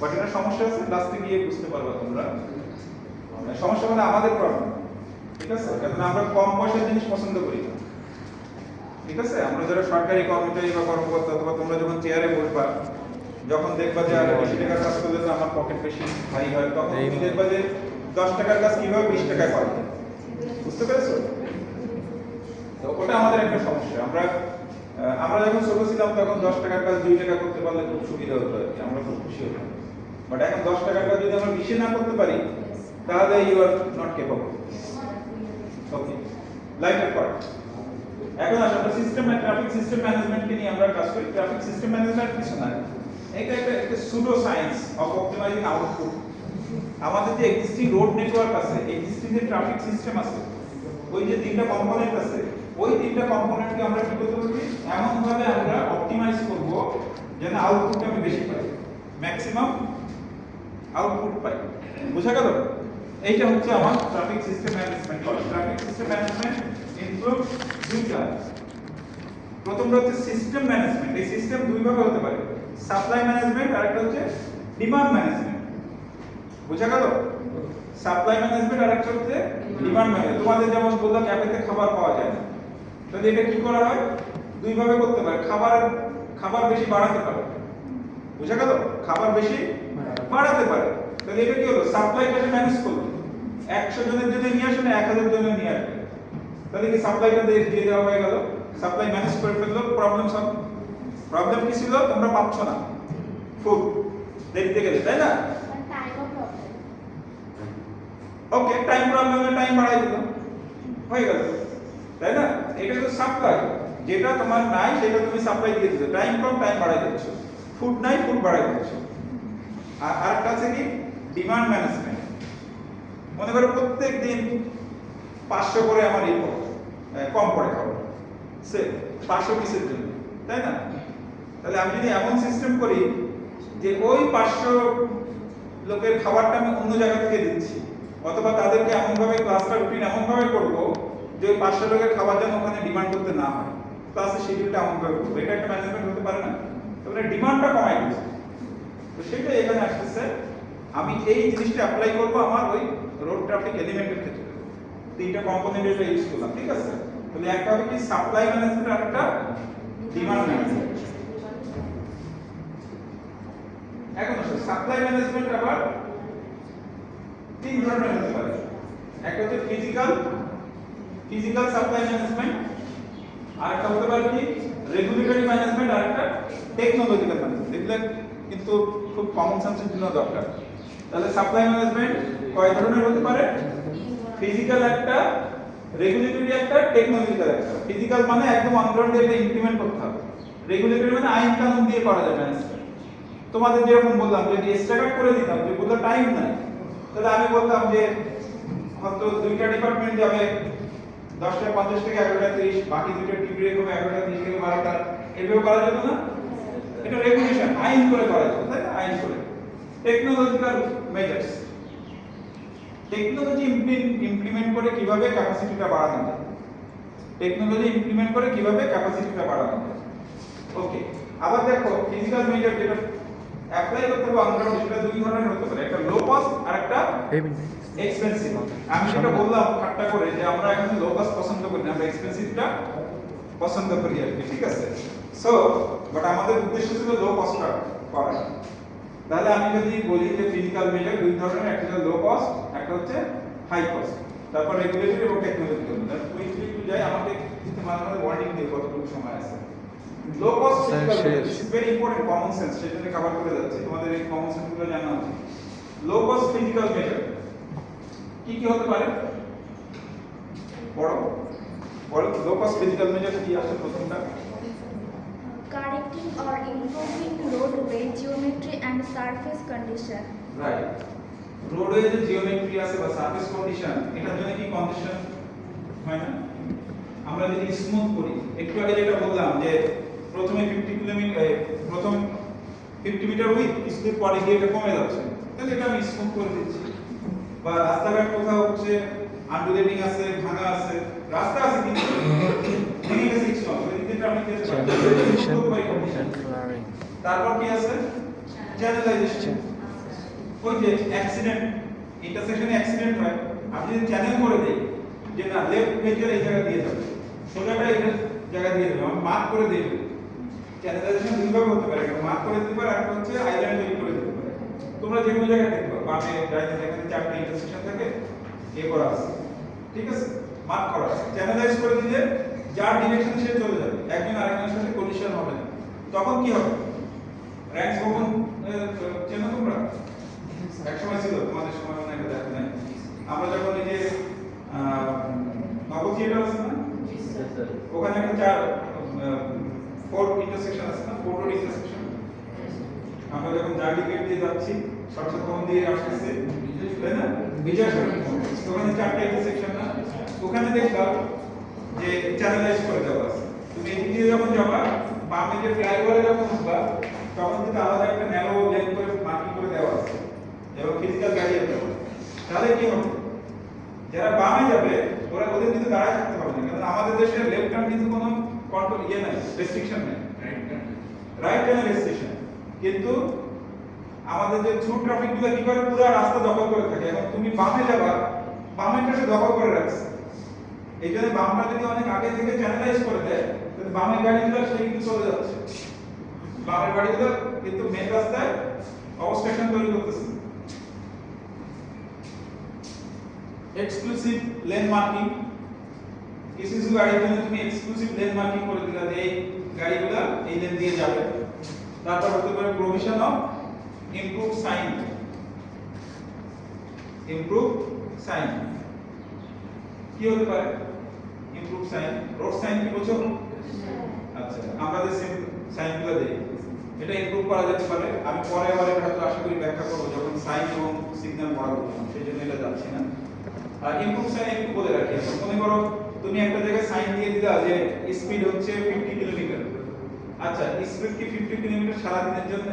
বাট এটা সমস্যা আছে, লাস্টে গিয়ে বুঝতে পারবে তোমরা। সমস্যা মানে আমাদের প্রবলেম, ঠিক আছে? কারণ আমরা কম পয়সার জিনিস পছন্দ করি না, ঠিক আছে? আমরা যারা সরকারি কর্মচারী বা কর্মকর্তা, অথবা তোমরা যখন চেয়ারে বসবা, যখন দেখবা যে আরে 20 টাকার কাজ করলে তো আমার পকেট বেশি ভাই হয়, তখন তুমি দেখবা যে 10 টাকার কাজ কিভাবে 20 টাকায় পাবে। বুঝতে পেরেছো? তো ওটা আমাদের একটা সমস্যা। আমরা যখন ছোট ছিলাম তখন 10 টাকার কাজ 2 টাকা করতে পারলে খুব সুবিধা হতো আর কি, আমরা খুব খুশি হতাম। বাট এখন 10 টাকার কাজ যদি আমরা 20 না করতে পারি, তাহলে you are not capable. Okay, lighter part এখন আসলে আমরা ট্রাফিক সিস্টেম ম্যানেজমেন্টকে নিয়ে আমরা কাজ করি। ট্রাফিক সিস্টেম ম্যানেজমেন্ট কিছু না, এটা একটা pseudo science of optimising output. আমাদের যে এক্সিস্টিং রোড নেটওয়ার্ক আছে, এক্সিস্টিং যে ট্রাফিক সিস্টেম আছে, ওই যে তিনটা কম্পোনেন্ট আছে, ওই তিনটা কম্পোনেন্টকে আমরা কি করতে পারি, এমন ভাবে আমরা অপটিমাইজ করব যেন আউটপুটটা আমি বেশি পাই, ম্যাক্সিমাম আউটপুট পাই। বুঝা গেল? এইটা হচ্ছে আমার traffic system management. Traffic system management include দুইটা। প্রথমটা হচ্ছে সিস্টেম ম্যানেজমেন্ট। এই সিস্টেম দুই ভাবে হতে পারে, সাপ্লাই ম্যানেজমেন্ট আর একটা হচ্ছে ডিমান্ড ম্যানেজমেন্ট। বুঝা গেল? সাপ্লাই ম্যানেজমেন্ট আর একটা হচ্ছে ডিমান্ড ম্যানেজমেন্ট। তোমাদের যেমন বললাম ক্যাফেতে খাবার পাওয়া যায় না, তাহলে এটা কি করা হয়, দুই ভাবে করতে পারে। খাবার বেশি বাড়াতে পারে। বুঝা গেল? খাবার বেশি বাড়াতে পারে, তাহলে এটা কি হলো, সাপ্লাইটাকে ম্যানেজ করলো। 100 জনের জন্য নিয়ে আসে না, 1000 জনের নিয়ে আসবে, তাহলে কি সাপ্লাইটা দিয়ে দেওয়া হয়ে গেল, সাপ্লাই ম্যানেজ করে ফেললো, প্রবলেম সলভ। প্রবলেম কি ছিল, তোমরা পাচ্ছ না ফুড দেরিতে গেলে, তাই না? ওকে, টাইম প্রবলেমে টাইম বাড়াই দিল, হয়ে গেল, তাই না? এটা তো সাপ্লাই, যেটা তোমার নাই সেটা তুমি সাপ্লাই দিয়ে দিচ্ছ, টাইম কম টাইম বাড়াই দিচ্ছ, ফুড নাই ফুড বাড়াই দিচ্ছ। আর আরেকটা আছে কি, ডিমান্ড ম্যানেজমেন্ট। মনে করো প্রত্যেক দিন 500 করে আমার কম পড়ে খাবার, সে 500 পিসের জন্য, তাই না? তাহলে আমি যদি এমন সিস্টেম করি যে ওই 500 লোকের খাবারটা আমি অন্য জায়গা থেকে দিচ্ছি, অথবা তাদেরকে এমন ভাবে ক্লাসটা রুটিন এমন ভাবে করব যে ওই 500 লোকের খাবার যেন ওখানে ডিমান্ড করতে না হয়, ক্লাসের শিডিউলটা এমন ভাবে করব, এটা একটা ম্যানেজমেন্ট হতে পারে না? তাহলে ডিমান্ডটা কমাই দিচ্ছে। তো সেটা এখানে আসতেছে, আমি এই জিনিসটা অ্যাপ্লাই করব আমার ওই রোড ট্রাফিক এলিমেন্টের ক্ষেত্রে। তিনটা কম্পোনেন্ট এটা ইউজ করলাম, ঠিক আছে? তাহলে একটা হবে কি সাপ্লাই ম্যানেজমেন্ট আর একটা ডিমান্ড ম্যানেজমেন্ট। এখন আসলে সাপ্লাই ম্যানেজমেন্ট আবার তিন ধরনের হতে পারে। একটা হচ্ছে ফিজিক্যাল সাপ্লাই ম্যানেজমেন্ট, আর একটা হতে পারে কি রেগুলেটরি ম্যানেজমেন্ট, আর একটা টেকনোলজিক্যাল ম্যানেজমেন্ট। এগুলো কিন্তু খুব কমন সেন্সের জন্য দরকার। তাহলে সাপ্লাই ম্যানেজমেন্ট কয় ধরনের হতে পারে, ফিজিক্যাল একটা, রেগুলেটরি একটা, টেকনোলজিক্যাল একটা। ফিজিক্যাল মানে একদম অনগ্রাউন্ডে এটা ইমপ্লিমেন্ট করতে হবে, রেগুলেটরি মানে আইন কানুন দিয়ে করা যাবে না। তোমাদের যেরকম বললাম যদি স্ট্যাকার করে দিতাম, যে বলতো টাইম নাই, তাহলে আমি বলতাম যে হয়তো দুইটা ডিপার্টমেন্ট যাবে 10টা 50 থেকে 11টা 30, বাকি দুটো টি ব্রেক হবে 11টা 30 থেকে 12টা, এভাবে করা যেত না? এটা রেগুলেশন, আইন করে করা যেত, তাই না? আইন করে। টেকনোলজিক্যাল মেজার্স, টেকনোলজি ইমপ্লিমেন্ট করে কিভাবে ক্যাপাসিটিটা বাড়ানো যায়, টেকনোলজি ইমপ্লিমেন্ট করে কিভাবে ক্যাপাসিটিটা বাড়ানো যায়। ওকে, আবার দেখো ফিজিক্যাল মেজার যেটা অ্যাপ্লাই করতে হবে অনগ্রাউন্ড, সেটা দুই ধরনের হতে পারে, একটা লো কস্ট আর একটা এক্সপেন্সিভ। আমি যেটা বললাম ঠাট্টা করে যে আমরা এখানে লো কস্ট পছন্দ করি না, আমরা এক্সপেন্সিভটা পছন্দ করি আর কি, ঠিক আছে? সো বাট আমাদের উদ্দেশ্য ছিল লো কস্টটা করা। তাহলে আমি যদি বলি যে ফিজিক্যাল মেজার দুই ধরনের, একটা হচ্ছে লো কস্ট, একটা হচ্ছে হাই কস্ট, তারপর রেগুলেটরি এবং টেকনোলজিক্যাল। তাহলে কুইকলি একটু যাই, আমাকে কিন্তু মাঝে মাঝে ওয়ার্নিং দিই কতটুকু সময় আছে। Low cost physical measure is very important, common sense, সেজন্য কভার করে যাচ্ছে, তোমাদের এই কমন সেন্সগুলো জানা উচিত। লো কস্ট ফিজিক্যাল মেজার কি কি হতে পারে, বড় লো কস্ট ফিজিক্যাল মেজার কি আছে? প্রথমটা correcting or improving roadway geometry and surface condition. Right, roadway যে জিওমেট্রি আছে বা সারফেস কন্ডিশন, এটার জন্য কি কন্ডিশন হয় না? আমরা যদি স্মুথ করি, একটু আগে যেটা বললাম যে প্রথমে 50 কিলোমিটার, প্রথম 50 মিটার উইথ, কিছুদিন পরে গিয়ে এটা কমে যাচ্ছে, তাহলে এটা আমি স্মুথ করে দিচ্ছি। বা রাস্তাঘাট কোথাও হচ্ছে আন্ডুলেটিং আছে, ভাঙা আছে, রাস্তা আছে কিন্তু ভেঙে গেছে কিছু অংশ, এই ক্ষেত্রে আমি কি তারপর কি আছে, চ্যানেলাইজেশন। ওই যে অ্যাক্সিডেন্ট, ইন্টারসেকশনে অ্যাক্সিডেন্ট হয়, আপনি যদি চ্যানেল করে দেই যে না লেফট ভেহিকল এই জায়গা দিয়ে যাবে, সোজাটা এই জায়গা দিয়ে যাবে, আমি মার্ক করে দেই। চ্যানেলাইজেশন দুই ভাবে হতে পারে, একটা মার্ক করে দিতে পারে, আর একটা হচ্ছে আইল্যান্ড তৈরি করে দিতে পারে। তোমরা যে কোনো জায়গায় দেখতে পারো, বামে ডাইনে যেখানে চারটি ইন্টারসেকশন থাকে এ করা আছে, ঠিক আছে, মার্ক করা আছে। চ্যানেলাইজ করে দিলে যার ডিরেকশনে সে চলে যাবে, একজন আরেকজনের সাথে কলিশন হবে না। তখন কি হবে, র্যাঙ্কস ভবন চেনো তোমরা? একসময় ছিল, তোমাদের সময় মনে হয় দেখা নাই। আমরা যখন এই যে নব থিয়েটার আছে না, ওখানে একটা চার ফোর ইন্টারসেকশন আছে না, ফোর রোড ইন্টারসেকশন। আমরা যখন জার্ডিকেট দিয়ে যাচ্ছি সরকার ভবন দিয়ে আসতেছে, তাই না, বিজয় সরণি, ওখানে চারটা ইন্টারসেকশন না, ওখানে দেখবা যে চ্যানেলাইজ করে দেওয়া আছে। তুমি এদিক দিয়ে যখন যাবা, বামে যে ফ্লাইওভারে যখন উঠবা, তখন কিন্তু আলাদা একটা ন্যারো লেন করে মার্কিং করে দেওয়া আছে এবং ফিজিক্যাল গাড়ি আছে। তাহলে কি হবে, যারা বামে যাবে ওরা ওদের কিন্তু দাঁড়ায় থাকতে হবে না, কারণ আমাদের দেশে লেফট টার্ন কিন্তু কোনো কন্ট্রোল নাই, রেস্ট্রিকশন নেই, রাইট টার্ন রেস্ট্রিকশন। কিন্তু আমাদের যে থ্রু ট্রাফিক গুলো কি করে, পুরো রাস্তা দখল করে থাকে। এখন তুমি বামে যাবা, বামেরটা সে দখল করে রাখছে, এই জন্য বামটা যদি অনেক আগে থেকে চ্যানেলাইজ করে দেয়, তাহলে বামের গাড়িগুলো সেই কিন্তু চলে যাচ্ছে, বামের গাড়িগুলো কিন্তু মেন রাস্তায় অবস্ট্রাকশন তৈরি করতেছে। এক্সক্লুসিভ লেন মার্কিং, কিছু কিছু গাড়ির জন্য তুমি এক্সক্লুসিভ লেন মার্কিং করে দিলা যে এই গাড়িগুলো এই লেন দিয়ে যাবে। তারপর হতে পারে provision of improve sign, improve sign কি হতে পারে, ইমপ্রুভ সাইন, রোড সাইন কি বোঝো? আচ্ছা, আমরা যে সাইনগুলো দেই এটা ইমপ্রুভ করা যেতে পারে। আমি পরে আবার এটা হয়তো আশা করি ব্যাখ্যা করব যখন সাইন এবং সিগন্যাল পড়া করব, সেই জন্য এটা যাচ্ছি না। আর ইমপ্রুভ সাইন একটু বলে রাখি, মনে করো তুমি একটা জায়গায় সাইন দিয়ে দিলা যে স্পিড হচ্ছে 50 কিলোমিটার। আচ্ছা, স্পিড কি 50 কিলোমিটার সারা দিনের জন্য?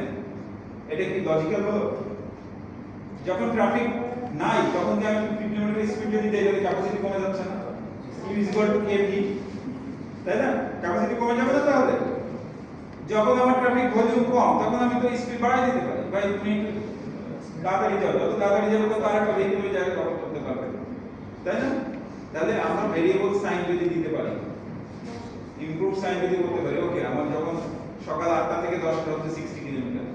এটা কি লজিক্যাল হলো? যখন ট্রাফিক নাই তখন কি আমি 50 কিলোমিটার স্পিড যদি দেই, তাহলে ক্যাপাসিটি কমে যাচ্ছে না? U is equal to kv, তাই না? ক্যাপাসিটি কমে যাবে না তাহলে? যখন আমার ট্রাফিক ভলিউম কম তখন আমি তো স্পিড বাড়াই দিতে পারি, ভাই তুমি তাড়াতাড়ি যাও, যত তাড়াতাড়ি যাবে তত আরেকটা ভেহিকল জায়গা কভার করতে পারবে, তাই না? তাহলে আমরা ভেরিয়েবল সাইন যদি দিতে পারি, ইমপ্রুভ সাইন যদি করতে পারি, ওকে আমার যখন সকাল 8টা থেকে 10টা হচ্ছে 60 কিলোমিটার,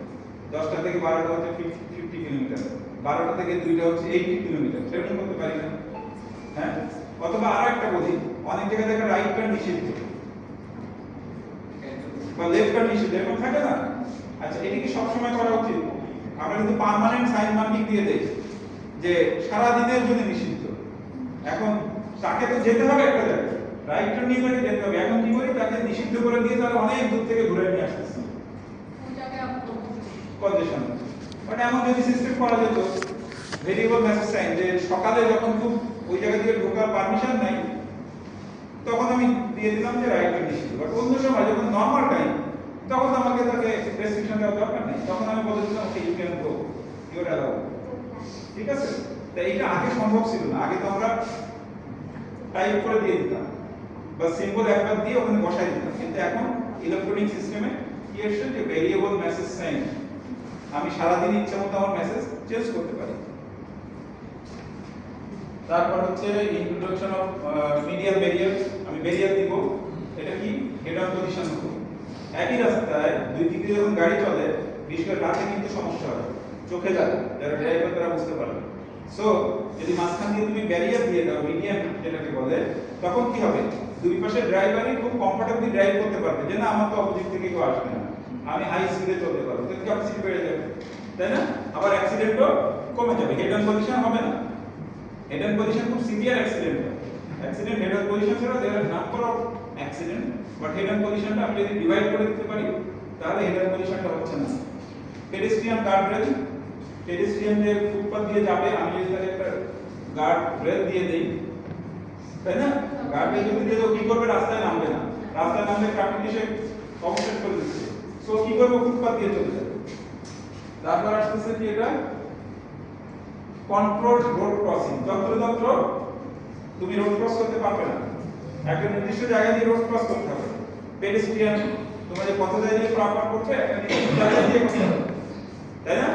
10টা থেকে 12টা হচ্ছে 50 কিলোমিটার, 12টা থেকে 2টা হচ্ছে 80 কিলোমিটার, সেরকম করতে পারি না? হ্যাঁ। অথবা আরেকটা বলি, অনেক জায়গায় দেখা রাইট টার্ন নিষিদ্ধ বা লেফট টার্ন নিষিদ্ধ, এরকম থাকে না? আচ্ছা, এটা কি সব সময় করা উচিত? আমরা কিন্তু পার্মানেন্ট সাইন মার্কিং দিয়ে দেই যে সারা দিনের জন্য নিষিদ্ধ। এখন তাকে তো যেতে হবে একটা জায়গায়, রাইট টার্ন নিয়ে তাকে যেতে হবে। এখন কি করি, তাকে নিষিদ্ধ করে দিয়ে তাহলে অনেক দূর থেকে ঘুরে নিয়ে আসতেছি কনজেশন। বাট এমন যদি সিস্টেম করা যেত, ভেরিয়েবল মেসেজ সাইন, যে সকালে যখন খুব ওই জায়গা দিয়ে ঢোকার পারমিশন নাই তখন আমি দিয়ে দিলাম যে রাইট টার্ন নিষিদ্ধ, বাট অন্য সময় যখন নরমাল টাইম তখন আমাকে তাকে রেস্ট্রিকশন দেওয়ার দরকার নেই, তখন আমি বলে দিলাম okay you can go, you are allowed. ঠিক আছে? তাই এটা আগে সম্ভব ছিল না, আগে তো আমরা টাইপ করে দিয়ে দিতাম বা সিম্বল একবার দিয়ে ওখানে বসাই দিতাম, কিন্তু এখন ইলেকট্রনিক সিস্টেমে কি আসছে যে ভেরিয়েবল মেসেজ সাইন, আমি সারা দিন ইচ্ছা মতো আমার মেসেজ চেঞ্জ করতে পারি। তারপর হচ্ছে ইন্ট্রোডাকশন অফ মিডিয়াল ব্যারিয়ার, আমি ব্যারিয়ার দিব, এটা কি হেড অন পজিশন হবে। একই রাস্তায় দুই দিকে যখন গাড়ি চলে, বিশেষ করে রাতে কিন্তু সমস্যা হয়, চোখে লাগে, যারা ড্রাইভার তারা বুঝতে পারবে। সো যদি মাঝখান দিয়ে তুমি ব্যারিয়ার দিয়ে দাও, মিডিয়াম যেটাকে বলে, তখন কি হবে, দুই পাশে ড্রাইভারই খুব কমফোর্টেবলি ড্রাইভ করতে পারবে, যে না আমার তো অপোজিট থেকে কেউ আসবে না, আমি হাই স্পিডে চলতে পারবো, তো ক্যাপাসিটি বেড়ে যাবে, তাই না? আবার অ্যাক্সিডেন্টও কমে যাবে, হেড অন পজিশন হবে না। হেড অন পজিশন খুব সিভিয়ার অ্যাক্সিডেন্ট হয়। অ্যাক্সিডেন্ট হেড অন পজিশন ছাড়া দেয়ার আর number of accident, but head on পজিশনটা আমি যদি ডিভাইড করে দিতে পারি তাহলে হেড অন পজিশনটা হচ্ছে না। পেডেস্ট্রিয়ান গার্ড রেল, পেডেস্ট্রিয়ান যে ফুটপাথ দিয়ে যাবে, আমি যদি তাকে একটা গার্ড রেল দিয়ে দেই, তাই না? গার্ড রেল যদি দিয়ে দাও, কি করবে, রাস্তায় নামবে না, রাস্তায় নামলে ট্রাফিক এসে অবস্ট্রাক্ট করে দিচ্ছে, সো কি করবে, ফুটপাথ দিয়ে চলে যাবে। তারপর আসতেছে কি, এটা কন্ট্রোল রোড ক্রসিং, যত্রতত্র তুমি রোড ক্রস করতে পারবে না, একটা নির্দিষ্ট জায়গা দিয়ে রোড ক্রস করতে হবে। পেডেস্ট্রিয়ান তোমার যে পথচারী দিয়ে পারাপার করছে, একটা নির্দিষ্ট জায়গা দিয়ে করতে হবে, তাই না?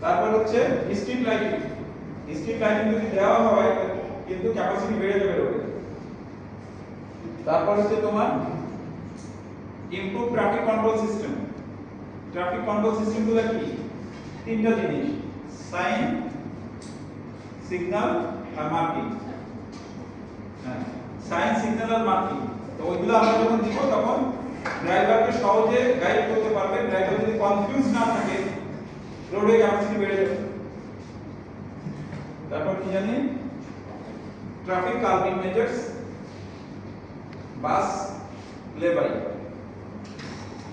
তারপর হচ্ছে স্ট্রিট লাইটিং, স্ট্রিট লাইটিং যদি দেওয়া হয় কিন্তু ক্যাপাসিটি বেড়ে যাবে রোডে। তারপর হচ্ছে তোমার improve traffic control system. Traffic control সিস্টেমগুলো কি, তিনটা জিনিস, সাইন, সিগন্যাল আর মার্কিং। হ্যাঁ, সাইন, সিগন্যাল আর মার্কিং, তো ওইগুলো আমরা যখন দিব তখন ড্রাইভারকে সহজে গাইড করতে পারবে, ড্রাইভার যদি কনফিউজ না থাকে রোডে ক্যাপাসিটি বেড়ে যাবে। তারপর কি জানি, ট্রাফিক কালমিং মেজার্স, বাস লেবাই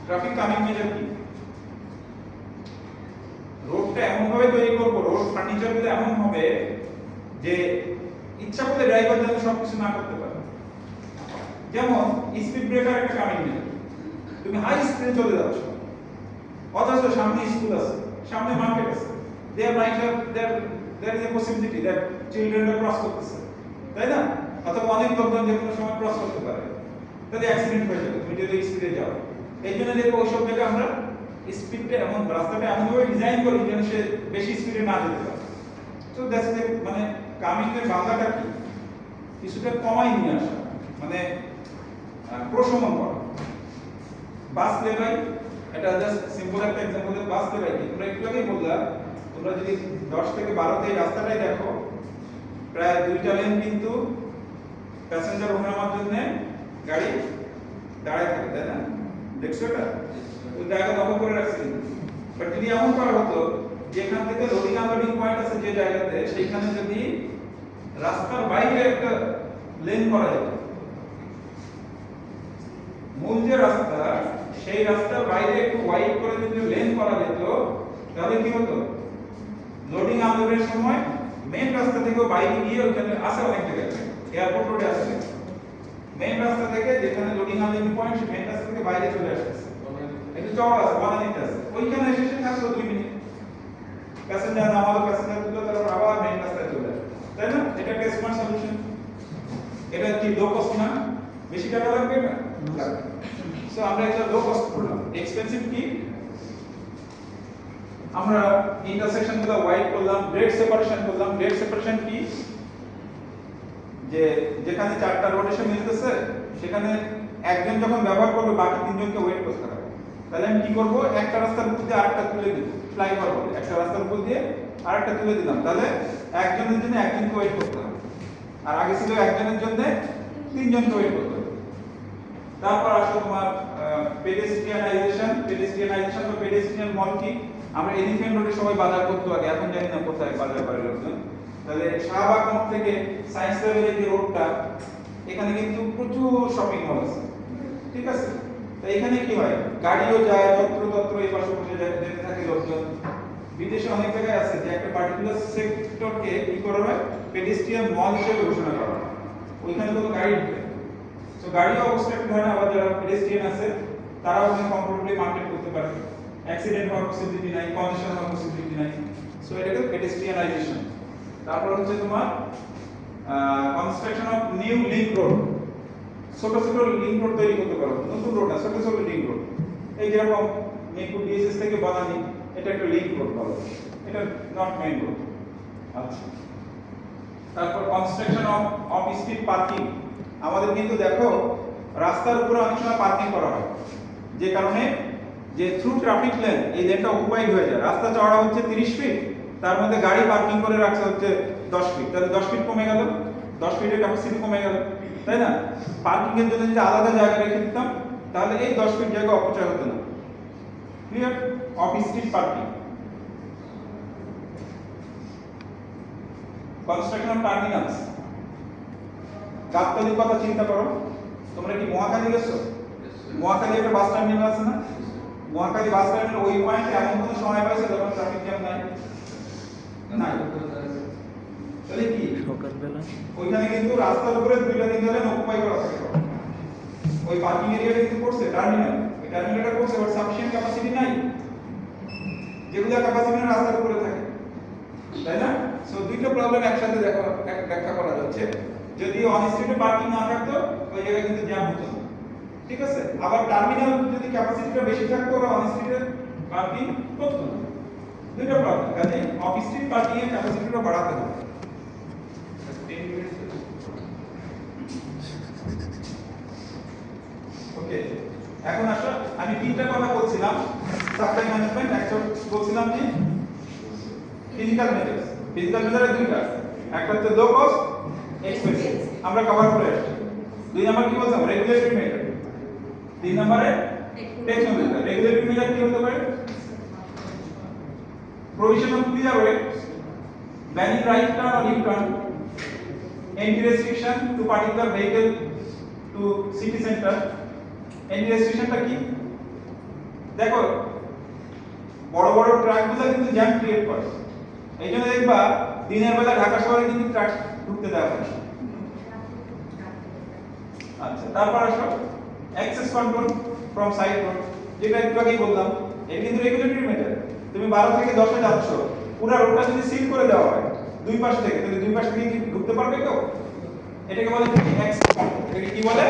ট্রাফিক কামিং মেজার কি রোডটা এমন ভাবে তৈরি করব রোড ফার্নিচার গুলো এমন হবে যে ইচ্ছা করলে ড্রাইভার যেন সবকিছু না করতে পারে যেমন স্পিড ব্রেকার একটা কামিং মেজার তুমি হাই স্পিডে চলে যাচ্ছ অথচ সামনে স্কুল আছে সামনে মার্কেট আছে there might have there is a possibility that চিলড্রেনরা ক্রস করতেছে তাই না অথবা অনেক লোকজন যে কোনো সময় ক্রস করতে পারে তাহলে অ্যাক্সিডেন্ট হয়ে যাবে তুমি যদি স্পিডে যাও এই জন্য দেখো ওই সব জায়গায় আমরা স্পিডটা এমন রাস্তাটা এমনভাবে ডিজাইন করি যেন সে বেশি স্পিডে না যেতে পারে তো দ্যাটস দ্য মানে কামিং এর বাংলাটা কি কিছুটা কমাই নিয়ে আসা মানে প্রশমন করা বাস লেবাই এটা জাস্ট সিম্পল একটা एग्जांपल বাস লেবাই কি তোমরা একটু আগেই বললা তোমরা যদি 10 থেকে 12 তে এই রাস্তাটাই দেখো প্রায় দুইটা লেন কিন্তু প্যাসেঞ্জার ওঠানোর জন্য গাড়ি দাঁড়ায় থাকে তাই না দেখছো এটা ওই জায়গা দখল করে রাখছে বাট যদি এমন করা হতো যেখান থেকে লোডিং আনলোডিং পয়েন্ট আছে যে জায়গাতে সেইখানে যদি রাস্তার বাইরে একটা লেন করা যেত মূল যে রাস্তা সেই রাস্তার বাইরে একটু ওয়াইড করে যদি লেন করা যেত তাহলে কি হতো লোডিং আনলোডের সময় মেইন রাস্তা থেকে বাইরে গিয়ে ওখানে আসে অনেক জায়গায় এয়ারপোর্ট রোডে আসে মেইন রাস্তা থেকে যেখানে লোডিং আনলোডিং পয়েন্ট সেই মেইন রাস্তা থেকে বাইরে চলে আসে একটু চওড়া আছে বানানিতে আছে ওইখানে এসে থাকলো 2 মিনিট প্যাসেঞ্জার নামালো প্যাসেঞ্জার তুলো তারপর আবার মেইন রাস্তায় চলে আসে তাই না এটা একটা স্মার্ট সলিউশন এটা কি লো কস্ট না বেশি টাকা লাগবে না সো আমরা এটা লো কস্ট করলাম এক্সপেন্সিভ কি আমরা ইন্টারসেকশন গুলো ওয়াইড করলাম গ্রেড সেপারেশন করলাম গ্রেড সেপারেশন কি যে যেখানে চারটা রোড এসে মিলতেছে সেখানে একজন যখন ব্যবহার করবে বাকি তিনজনকে ওয়েট করতে হবে তাহলে আমি কি করব একটা রাস্তার উপর দিয়ে আরেকটা তুলে দিব ফ্লাইওভার বলে একটা রাস্তার উপর দিয়ে আরেকটা তুলে দিলাম তাহলে একজনের জন্য একজনকে ওয়েট করতে হবে আর আগে ছিল একজনের জন্য তিনজনকে ওয়েট করতে হবে তারপর আসলে তোমার পেডেস্ট্রিয়ানাইজেশন বা পেডেস্ট্রিয়ান মল কি আমরা এলিফ্যান্ট রোডে সবাই বাজার করতে আগে এখন জানি না কোথায় বাজার করে লোকজন তাহলে শাহবাগ মোড় থেকে সায়েন্স লেভেলের যে রোডটা এখানে কিন্তু প্রচুর শপিং মল আছে ঠিক আছে তো এখানে কি হয় গাড়িও যায় যত্র এই পাশে বসে যেতে থাকে লোকজন বিদেশে অনেক জায়গায় আছে যে একটা পার্টিকুলার সেক্টরকে কি করা হয় পেডেস্ট্রিয়ান মল হিসেবে ঘোষণা করা হয় ওইখানে কোনো গাড়ি ঢুকে সো গাড়ি অবস্থা একটু হয় না আবার যারা পেডেস্ট্রিয়ান আছে তারাও ওখানে কমফোর্টেবলি মার্কেট করতে পারে অ্যাক্সিডেন্ট হওয়ার পসিবিলিটি নাই কন্ডিশন হওয়ার পসিবিলিটি নাই সো এটাকে পেডেস্ট্রিয়ানাইজেশন তারপর হচ্ছে তোমার construction of new link road ছোট ছোট লিংক রোড তৈরি করতে পারো নতুন রোড না ছোট ছোট লিংক রোড এই যেরকম মিরপুর ডিএসএস থেকে বানানি এটা একটা লিংক রোড বলা এটা নট মেইন রোড আচ্ছা তারপর কনস্ট্রাকশন অফ স্ট্রিট পার্কিং আমাদের কিন্তু দেখো রাস্তার উপরে অনেক সময় পার্কিং করা হয় যে কারণে যে থ্রু ট্রাফিক লেন এই লেনটা অকুপাইড হয়ে যায় রাস্তা চওড়া হচ্ছে 30 ফিট তার মধ্যে গাড়ি পার্কিং করে রাখছে হচ্ছে 10 ফিট তাহলে 10 ফিট কমে গেল 10 ফিটের ক্যাপাসিটি কমে গেল তাই না পার্কিং এর জন্য যদি আলাদা জায়গা রেখে দিতাম তাহলে এই 10 ফিট জায়গা অপচয় হতো না clear of street parking construction of terminals গাবতলির কথা চিন্তা করো তোমরা কি মহাখালী গেছো মহাখালী একটা বাস টার্মিনাল আছে না মহাখালী বাস টার্মিনাল ওই পয়েন্টে এমন কোনো সময় পাইছে যখন ট্রাফিক জ্যাম নাই নাই তাহলে কি সকালবেলা ওইখানে কিন্তু রাস্তার উপরে দুইটা তিনটা লেন অকুপাই করা থাকে ওই পার্কিং এরিয়াটা কিন্তু করছে টার্মিনাল ওই টার্মিনালটা করছে বাট সাফিশিয়েন্ট ক্যাপাসিটি নাই যেগুলা ক্যাপাসিটি রাস্তার উপরে থাকে তাই না সো দুইটা প্রবলেম একসাথে ব্যাখ্যা করা যাচ্ছে যদি অন স্ট্রিটে পার্কিং না থাকতো ওই জায়গায় কিন্তু জ্যাম হতো না ঠিক আছে আবার টার্মিনাল যদি ক্যাপাসিটিটা বেশি থাকতো ওরা অন স্ট্রিটে পার্কিং করতো না দুইটা প্রবলেম কাজে অফ স্ট্রিট পার্কিং এর ক্যাপাসিটিটা বাড়াতে হবে ওকে এখন আসো আমি তিনটা কথা বলছিলাম সাপ্লাই ম্যানেজমেন্ট একটা বলছিলাম কি ফিজিক্যাল মেজারের দুইটা একটা হচ্ছে লো কস্ট এক্সপেন্সিভ আমরা কভার করে আসছি দুই নাম্বার কি বলছিলাম রেগুলেটরি মেজার তিন নম্বরে টেকনোলজি রেগুলেটরি মেজার কি হতে পারে provision of clear way banning right turn or U turn entry restriction to particular vehicle to city centre. Any রেস্ট্রিকশনটা কি? দেখো বড় বড় ট্রাকগুলো কিন্তু জ্যাম ক্রিয়েট করে, এই জন্য দেখবা দিনের বেলা ঢাকা শহরে কিন্তু ট্রাক ঢুকতে দেওয়া হয় না। আচ্ছা, তারপর আসো access control from side road, যেটা একটু আগেই বললাম, এটা কিন্তু রেগুলেটরি মেটার। তুমি 12 থেকে 10 এ যাচ্ছ, পুরো রোডটা যদি সিল করে দেওয়া হয় দুই পাশ থেকে, তাহলে দুই পাশ থেকে কি ঢুকতে পারবে কেউ? এটাকে বলে কি? Access control. এটাকে কি বলে?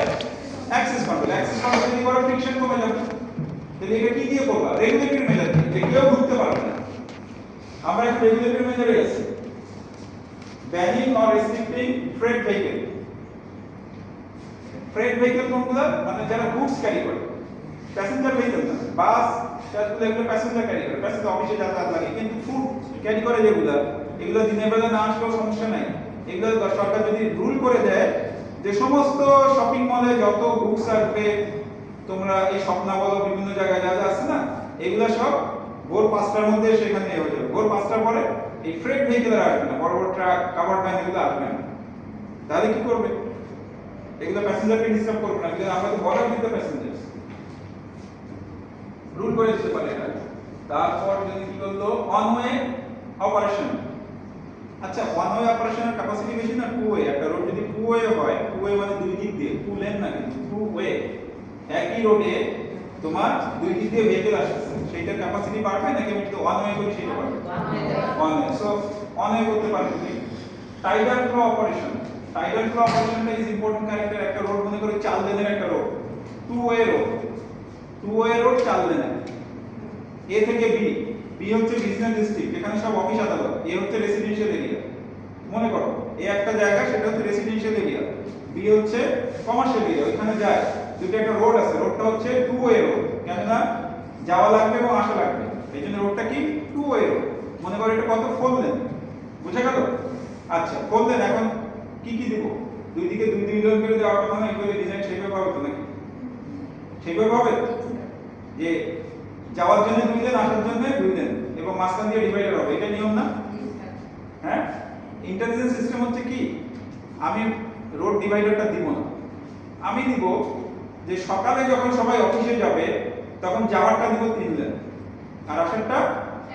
Access control. অ্যাক্সেস কন্ট্রোল যদি করো ফ্রিকশন কমে যাবে। তাহলে এটা কি দিয়ে করবা? রেগুলেটরি মেজার দিয়ে, যে কেউ ঢুকতে পারবে না। আমরা একটা রেগুলেটরি মেজারে আছি, banning or রেস্ট্রিক্টিং freight vehicle. Freight vehicle কোনগুলো? মানে যারা গুডস ক্যারি করে, প্যাসেঞ্জার ভেহিকল না। বাস ট্রাকগুলো এগুলো প্যাসেঞ্জার ক্যারি করে, প্যাসেঞ্জার অফিসে যাতায়াত লাগে, কিন্তু ফুড ক্যারি করে যেগুলো, এগুলো দিনের বেলা না আসলেও সমস্যা নাই। এগুলো সরকার যদি রুল করে দেয় যে সমস্ত শপিং মলে যত গুডস আসবে, তোমরা এই স্বপ্না বলো বিভিন্ন জায়গায় যা যা আছে না, এগুলো সব ভোর 5টার মধ্যে সেখানে হয়ে যাবে। ভোর 5টার পরে এই ফ্রেট ভেহিকল আসবে না, বড় বড় ট্রাক, কাভার্ড ভ্যান এগুলো আসবে না। তাহলে কি করবে? এগুলো প্যাসেঞ্জারকে ডিস্টার্ব করবে না, কিন্তু আমরা তো বর্ডার দিতে প্যাসেঞ্জার রুল করে দিতে পারে এটা। তারপর যদি কি করলো, ওয়ান ওয়ে অপারেশন। আচ্ছা, ওয়ান ওয়ে অপারেশনের ক্যাপাসিটি বেশি না টু ওয়ে? একটা রোড যদি টু ওয়ে হয়, টু ওয়ে মানে দুই দিক দিয়ে, টু লেন না, কিন্তু টু ওয়ে, একই রোডে তোমার দুই দিক দিয়ে ভেহিকল আসছে, সেইটার ক্যাপাসিটি বাড়বে নাকি আমি যদি ওয়ান ওয়ে করি সেটা বাড়বে? One way. So one way করতে পারবে তুমি। Tidal flow operation. Tidal flow অপারেশনটা ইজ ইম্পর্টেন্ট ক্যারেক্টার। একটা রোড মনে করে 4 লেনের একটা road, two way road, two way road 4 লেনের, এ থেকে বি। বি হচ্ছে বিজনেস ডিস্ট্রিক্ট, এখানে সব অফিস আদালত। এ হচ্ছে রেসিডেন্সিয়াল এরিয়া, মনে করো এই একটা জায়গা, সেটা হচ্ছে রেসিডেন্সিয়াল এরিয়া। বি হচ্ছে কমার্শিয়াল এরিয়া, ওখানে যায় দুটো একটা রোড আছে, রোডটা হচ্ছে টু ওয়ে রোড, কেননা যাওয়া লাগবে এবং আসা লাগবে, এই জন্য রোডটা কি? Two way road. মনে করো এটা কত? 4 লেন। বুঝা গেল? আচ্ছা, 4 লেন। এখন কি কি দিব? দুই দিকে দুই দুই লেন করে দেওয়ার কথা না? এইভাবে ডিজাইন সেইভাবে হবে তো নাকি? সেইভাবে হবে যে যাওয়ার জন্য 2 লেন, আসার জন্য 2 লেন, এবং মাঝখান দিয়ে ডিভাইডার হবে, এটা নিয়ম না? হ্যাঁ। ইন্টেলিজেন্স সিস্টেম হচ্ছে কি, আমি রোড ডিভাইডারটা দিব না, আমি দিব যে সকালে যখন সবাই অফিসে যাবে তখন যাওয়ারটা দিব 3 লেন আর আসারটা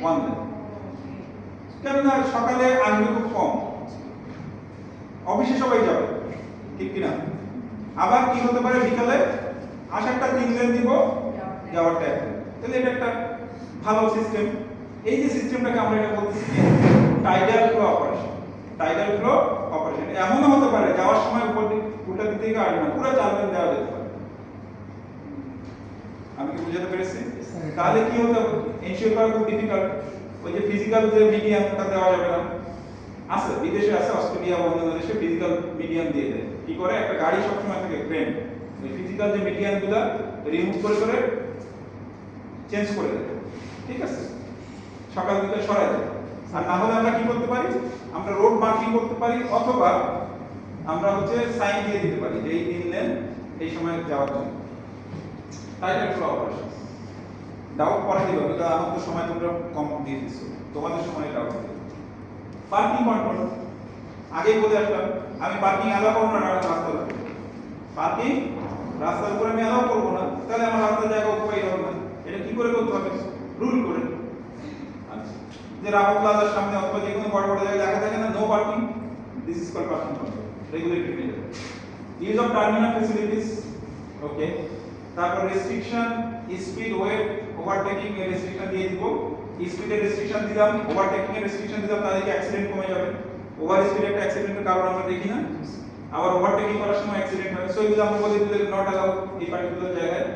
1 লেন। কেননা সকালে আসবে খুব কম, অফিসে সবাই যাবে, ঠিক কিনা? আবার কি হতে পারে, বিকালে আসারটা 3 লেন দিব, যাওয়ারটা 1 লেন। তাহলে এটা একটা ভালো সিস্টেম। এই যে সিস্টেমটাকে আমরা এটা বলতেছি tidal flow operation. Tidal flow operation এমনও হতে পারে যাওয়ার সময় উপর দিক উল্টা দিক থেকে আসবে না, পুরো 4 লেন দেওয়া যেতে পারে। আমি কি বুঝাতে পেরেছি? তাহলে কি হতে হবে? এনশিওর করা খুব ডিফিকাল্ট। ওই যে ফিজিক্যাল যে মিডিয়ামটা দেওয়া যাবে না, আছে বিদেশে, আছে অস্ট্রেলিয়া বা অন্যান্য দেশে ফিজিক্যাল মিডিয়াম দিয়ে দেয়। কি করে? একটা গাড়ি সবসময় থাকে ক্রেন, ওই ফিজিক্যাল যে মিডিয়ামগুলো রিমুভ করে করে চেঞ্জ করে দেয়, ঠিক আছে? সকাল দিকে সরাই দেয়। আর না হলে আমরা কি করতে পারি? আমরা রোড মার্কিং করতে পারি, অথবা আমরা হচ্ছে সাইন দিয়ে দিতে পারি যে এই 3 লেন এই সময় যাওয়ার জন্য। Tidal flow operation. ডাউট পরে দিবা, কিন্তু আমার তো সময় তোমরা কম দিয়ে দিছো, তোমাদের সময় ডাউট দিবে। পার্কিং কন্ট্রোল আগেই বলে আসলাম, আমি পার্কিং অ্যালাউ করব না রাস্তার উপরে। পার্কিং রাস্তার উপরে আমি অ্যালাউ করব না, তাহলে আমার রাস্তার জায়গা অকুপাই হবে না। এটা কি করে করতে হবে? রুল করে। আচ্ছা, যে রাহুল প্লাজার সামনে অথবা যে কোনো বড় বড় জায়গায় লেখা থাকে না, no parking, this is called parking control, regulatory measure. Use of terminal facilities, okay. তারপর রেস্ট্রিকশন, স্পিড, ওয়েট, ওভারটেকিং এর রেস্ট্রিকশন দিয়ে দিব। স্পিডের রেস্ট্রিকশন দিলাম, ওভারটেকিং এর রেস্ট্রিকশন দিলাম, তাহলে কি অ্যাক্সিডেন্ট কমে যাবে? ওভার স্পিড একটা অ্যাক্সিডেন্টের কারণ আমরা দেখি না, আবার ওভারটেকিং করার সময় অ্যাক্সিডেন্ট হয়। সো এগুলো আমরা বলে দিলে নট অ্যালাউড এই পার্টিকুলার জায়গায়।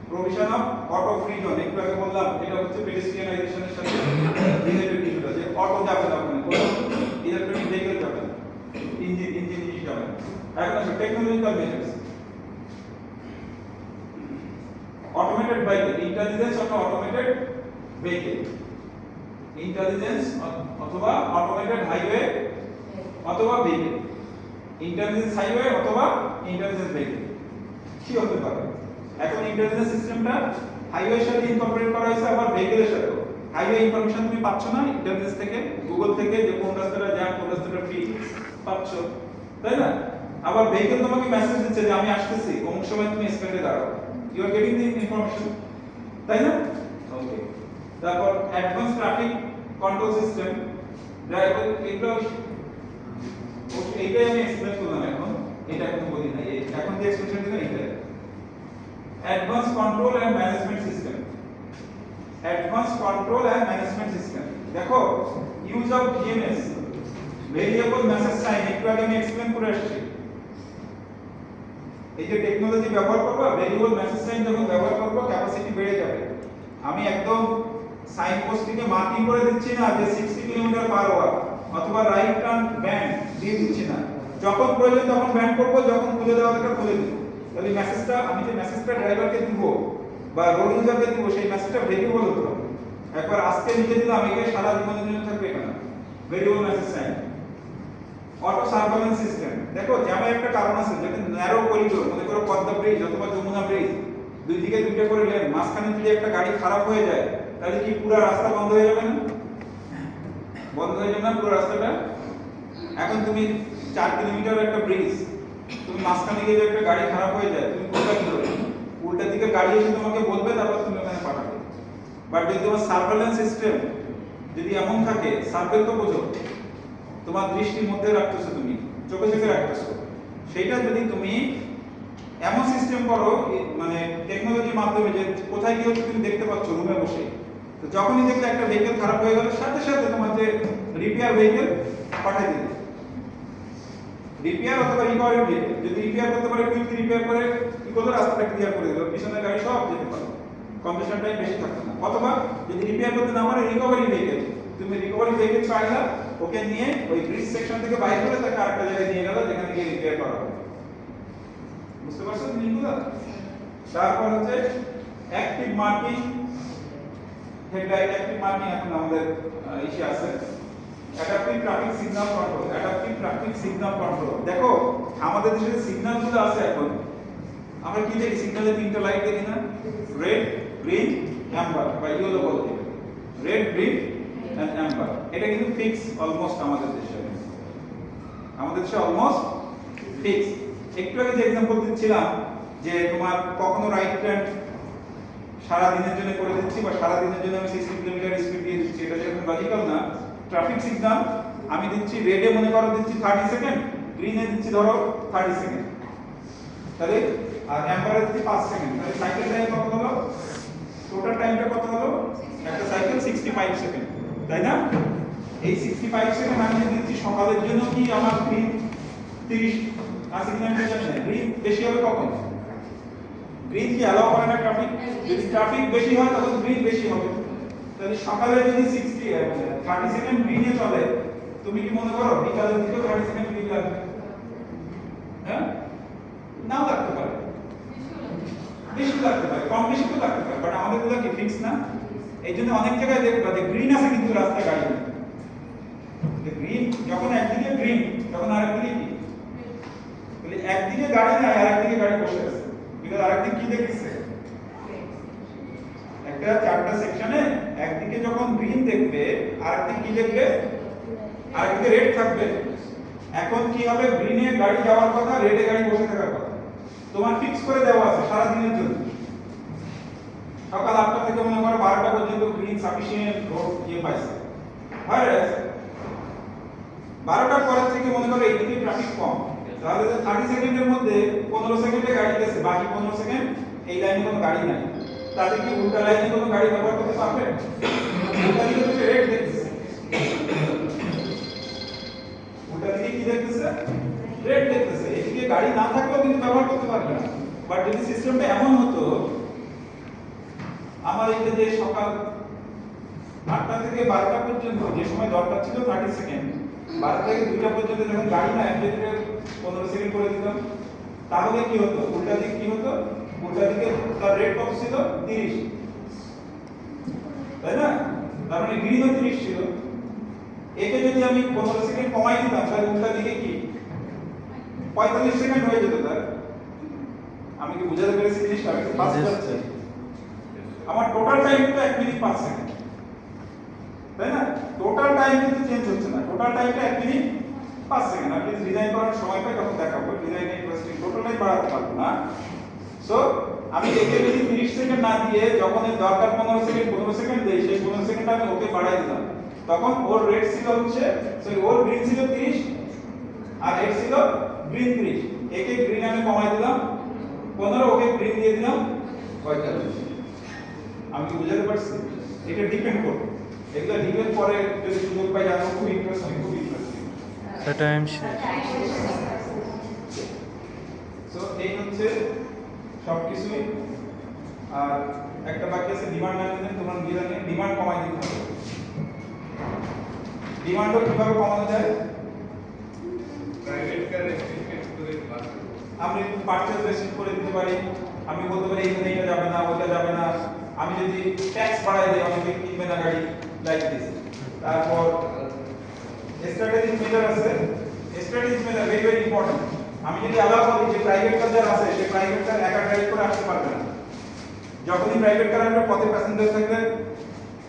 Provision of auto free zone, একটু আগে বললাম এটা হচ্ছে পেডেস্ট্রিয়ানাইজেশনের সাথে রিলেটেড ইস্যুটা, যে অটো যাবে না, ওখানে কোনো ইলেকট্রনিক ভেহিকল যাবে না, ইঞ্জিন জিনিস যাবে না। এখন আসলে technological measures, automated vehicle, intelligence of automated vehicle, intelligence অথবা অটোমেটেড হাইওয়ে অথবা ভেহিকল, ইন্টেলিজেন্স হাইওয়ে অথবা ইন্টেলিজেন্স ভেহিকল কি হতে পারে? এখন ইন্টেলিজেন্স সিস্টেমটা হাইওয়ের সাথে ইনকর্পোরেট করা হয়েছে, আবার ভেহিকলের সাথে। হাইওয়ে ইনফরমেশন তুমি পাচ্ছ না ইন্টেলিজেন্স থেকে, গুগল থেকে, যে কোন রাস্তাটা জ্যাম, কোন রাস্তাটা ফ্রি পাচ্ছ, তাই না? আবার ভেহিকল তোমাকে মেসেজ দিচ্ছে যে আমি আসতেছি, কোন সময় তুমি স্ট্যান্ডে দাঁড়াও। You are getting the information, তাই না? ওকে। তারপর advance traffic control system, driver এগুলো এইটাই আমি এক্সপ্লেইন করলাম এখন, এটা এখন বলি না, এখন যে এক্সপ্লেনেশন দিলাম এইটা। Advance control and management system, advance control and management system. দেখো use of VMS, variable message sign, একটু আগে আমি এক্সপ্লেইন করে আসছি। এই যে টেকনোলজি ব্যবহার করব, ভেরিয়েবল মেসেজ সাইন যখন ব্যবহার করব ক্যাপাসিটি বেড়ে যাবে। আমি একদম সাইন পোস্টটিকে মার্কিং করে দিচ্ছি না যে 60 কিলোমিটার পার আওয়ার অথবা রাইট টার্ন ব্যান্ড দিয়ে দিচ্ছি না, যখন প্রয়োজন তখন ব্যান্ড করব, যখন খুলে দেওয়া দরকার খুলে দেব। তাহলে মেসেজটা আমি যে মেসেজটা ড্রাইভারকে দিব বা রোড ইউজারকে দিব, সেই মেসেজটা ভেরিয়েবল হতে হবে। একবার আজকে লিখে দিলাম, এটা সারা জীবনের জন্য থাকবে এখানে, variable message sign. Auto surveillance system, দেখো জ্যামের একটা কারণ আছে, যেটা ন্যারো করিডোর, মনে করো পদ্মা ব্রিজ অথবা যমুনা ব্রিজ, দুই দিকে দুইটা করে লেন, মাঝখানে যদি একটা গাড়ি খারাপ হয়ে যায় তাহলে কি পুরো রাস্তা বন্ধ হয়ে যাবে না? বন্ধ হয়ে যাবে না পুরো রাস্তাটা? এখন তুমি 4 কিলোমিটার একটা ব্রিজ, তুমি মাঝখানে গিয়ে একটা গাড়ি খারাপ হয়ে যায়, তুমি কোনটা কি করবে? উল্টা দিকে গাড়ি এসে তোমাকে বলবে, তারপর তুমি ওখানে পাঠাবে। বাট যদি তোমার সার্ভেলেন্স সিস্টেম যদি এমন থাকে, সার্ভেল তো বোঝো, তোমার দৃষ্টির মধ্যে রাখতেছো, তুমি চোখে চোখে রাখতেছো, সেইটা যদি তুমি এমন সিস্টেম করো, মানে টেকনোলজির মাধ্যমে, যে কোথায় কি হচ্ছে তুমি দেখতে পাচ্ছ রুমে বসে, তো যখনই দেখলে একটা ভেহিকল খারাপ হয়ে গেল, সাথে সাথে তোমার যে রিপেয়ার ভেহিকল পাঠিয়ে দিবে, রিপেয়ার অথবা রিকভারি ভেহিকল যদি রিপেয়ার করতে পারে, কুইকলি রিপেয়ার করে কি করলো, রাস্তাটা ক্লিয়ার করে দিল, পিছনের গাড়ি সব যেতে পারবে, কম্পিটিশন টাইম বেশি থাকবে না। অথবা যদি রিপেয়ার করতে না পারে, রিকভারি ভেহিকল, তুমি রিকভারি ভেহিকল চাইলা, ওকে নিয়ে ওই ব্রিজ সেকশন থেকে বাইরে করে তাকে আরেকটা জায়গায় নিয়ে গেল, যেখানে গিয়ে রিপেয়ার করা হবে। বুঝতে পারছো জিনিসগুলো? তারপর হচ্ছে active marking, headlight active marking এখন আমাদের ইসে আছে। Adaptive traffic signal control, adaptive traffic signal control. দেখো আমাদের দেশে যে সিগন্যালগুলো আছে এখন, আমরা কি দেখি, সিগন্যালে তিনটা লাইট দেখি না? রেড, গ্রিন, অ্যাম্বার বা ইয়েলো বলে, রেড, গ্রিন এন্ড অ্যাম্বার। এটা কিন্তু ফিক্স অলমোস্ট আমাদের দেশে, আমাদের দেশে অলমোস্ট ফিক্স। একটু আগে যে एग्जांपल দিচ্ছিলাম যে তোমার কখনো রাইট টার্ন সারা দিনের জন্য করে দিচ্ছি বা সারা দিনের জন্য আমি 60 কিলোমিটার স্পিড দিয়ে দিচ্ছি, এটা যেরকম লজিক্যাল না। ট্রাফিক সিগন্যাল আমি দিচ্ছি, রেডে মনে করো দিচ্ছি 30 সেকেন্ড, গ্রিনে দিচ্ছি ধরো 30 সেকেন্ড, তাহলে আর অ্যাম্বারে দিচ্ছি 5 সেকেন্ড, তাহলে সাইকেল টাইম কত হলো? টোটাল টাইমটা কত হলো? একটা সাইকেল 65 সেকেন্ড, তাই না? এই 65 সেকেন্ড আমি দিচ্ছি সকালের জন্য, কি আমার গ্রিন 30 80 কিলোমিটার জানি না, গ্রিন বেশি হবে কখন? গ্রিন কি অ্যালাউ করে না ট্রাফিক? যদি ট্রাফিক বেশি হয় তখন গ্রিন বেশি হবে। তাহলে সকালে যদি 30 সেকেন্ড গ্রিনে চলে, তুমি কি মনে করো বিকালের দিকে 30 সেকেন্ড গ্রিন লাগবে? হ্যাঁ, নাও লাগতে পারে, বেশি লাগতে পারে, কম বেশি তো লাগতে পারে, বাট আমাদের গুলো কি ফিক্স না? এই জন্য অনেক জায়গায় দেখবা যে গ্রিন আছে কিন্তু রাস্তায় গাড়ি নেই। গ্রিন যখন একদিকে গ্রিন, তখন আরেকদিকে কি? তাহলে একদিকে গাড়ি নাই, আরেকদিকে গাড়ি বসে আছে, বিকজ আরেকদিকে কি দেখতেছে? একটা চারটা সেকশনে একদিকে যখন গ্রিন দেখবে, আরেকদিকে কি দেখবে? আরেকদিকে রেড থাকবে। এখন কি হবে? গ্রিনে গাড়ি যাওয়ার কথা, রেডে গাড়ি বসে থাকার কথা। তোমার ফিক্স করে দেওয়া আছে সারা দিনের জন্য, সকাল 8টা থেকে মনে করো 12টা পর্যন্ত গ্রিন সাফিসিয়েন্ট রোড ইয়ে পাইছে, হয় 12টার পর থেকে মনে করো এইদিকে ট্রাফিক কম, তাহলে 30 সেকেন্ডের মধ্যে 15 সেকেন্ডে গাড়ি গেছে, বাকি 15 সেকেন্ড এই লাইনে কোনো গাড়ি নাই, তাহলে কি উল্টা লাইনে কোনো গাড়ি ব্যবহার করতে পারবে? উল্টা দিকে তো রেড দেখতেছে, উল্টা দিকে কি দেখতেছে? রেড দেখতেছে। এদিকে গাড়ি না থাকলেও কিন্তু ব্যবহার করতে পারবে না। বাট যদি সিস্টেমটা এমন হতো, আমার এটা যে সকাল 8টা থেকে 12টা পর্যন্ত যে সময় দরকার ছিল 30 সেকেন্ড, 12টা থেকে 2টা পর্যন্ত যখন গাড়ি না, এমনিতে 15 সেকেন্ড করে দিতাম, তাহলে কি হতো? উল্টা দিকে কি হতো? উল্টা দিকে তার রেট কত ছিল? 30, তাই না? তার মানে গ্রিনও 30 ছিল। একে যদি আমি 15 সেকেন্ড কমাই দিতাম, তাহলে উল্টা দিকে কি 45 সেকেন্ড হয়ে যেত। তার আমি কি বুঝাতে পেরেছি জিনিসটা? আমি ফাস্ট যাচ্ছে, আমার টোটাল টাইম তো 1 মিনিট 5 সেকেন্ড, তাই না? টোটাল টাইম কিন্তু চেঞ্জ হচ্ছে না, টোটাল টাইমটা 1 মিনিট 5 সেকেন্ড আপনি ডিজাইন করার সময় পাই তখন দেখাবো ডিজাইন ইন্টারেস্টিং টোটালি বাড়াতে পারবো না সো আমি একে যদি 30 সেকেন্ড না দিয়ে যখন এর দরকার 15 সেকেন্ড দেই সেই 15 সেকেন্ড আমি ওকে বাড়াই দিলাম তখন ওর রেট ছিল হচ্ছে সরি ওর গ্রিন ছিল 30 আর এর ছিল গ্রিন 30 একে গ্রিন আমি কমাই দিলাম 15 ওকে গ্রিন দিয়ে দিলাম 45 আমি কি বুঝাতে পারছি এটা ডিপেন্ড করবে এগুলো ডিপেন্ড করে যদি সুযোগ পাই জানো খুব ইন্টারেস্টিং The time শেষ। সো এই হচ্ছে সবকিছুই আর একটা বাকি আছে ডিমান্ড ম্যানেজমেন্ট তোমরা গিয়ে জানি ডিমান্ড কমাই দিতে হবে ডিমান্ডও কিভাবে কমানো যায় প্রাইভেট কার রেস্ট্রিক্টেড করে আমি পারচেজ রেস্ট্রিক্ট করে দিতে পারি আমি বলতে পারি এখানে এটা যাবে না ওটা যাবে না আমি যদি ট্যাক্স বাড়াই দেই অনেকে কিনবে না গাড়ি লাইক দিস তারপর স্ট্র্যাটেজিক মেজার আছে strategic measure very very important আমি যদি আলাদা বলি যে প্রাইভেট কার যারা আছে সে প্রাইভেট কার একা ড্রাইভ করে আসতে পারবে না যখনই প্রাইভেট কার আসবে পথে প্যাসেঞ্জার থাকলে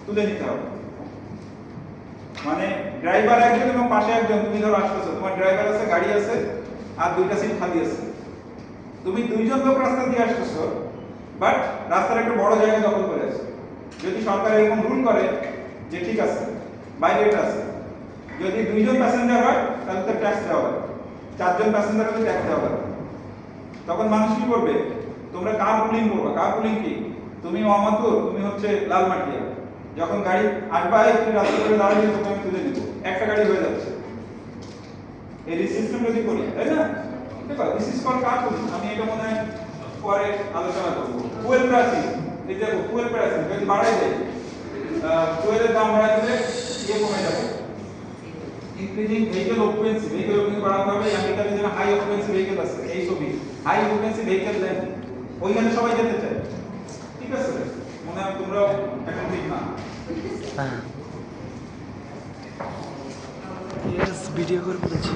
তুলে নিতে হবে মানে ড্রাইভার একজন এবং পাশে একজন তুমি ধরো আসতেছো তোমার ড্রাইভার আছে গাড়ি আছে আর দুইটা সিট খালি আছে তুমি দুইজন লোক রাস্তা দিয়ে আসতেছো বাট রাস্তার একটা বড় জায়গা দখল করে আছে যদি সরকার এরকম রুল করে যে ঠিক আছে বাইরে এটা আছে যদি দুইজন প্যাসেঞ্জার হয় তাহলে তো ট্যাক্স দেওয়া হবে চারজন প্যাসেঞ্জার হলে ট্যাক্স দেওয়া হবে তখন মানুষ কি করবে তোমরা কার পুলিং করবে কার পুলিং কি তুমি মোহাম্মদপুর তুমি হচ্ছে লালমাটিয়া যখন গাড়ি আসবে তুমি রাস্তা করে দাঁড়িয়ে তোকে আমি তুলে নিব একটা গাড়ি হয়ে যাচ্ছে এই সিস্টেম যদি করি তাই না দেখো this is call car pooling আমি এটা মনে হয় পরে আলোচনা করব ফুয়েল প্রাইসিং এই দেখো ফুয়েল প্রাইসিং যদি বাড়াই দেয় ফুয়েলের দাম বাড়াই দিলে ইয়ে কমে যাবে increasing vehicle occupancy বাড়াতে হবে আমেরিকাতে যেন হাই occupancy vehicle আছে এই ছবি হাই occupancy vehicle দেন ওইখানে সবাই যেতে চায় ঠিক আছে মনে হয় তোমরাও এখন ঠিক না হ্যাঁ। ইয়েস ভিডিও করে বলেছি।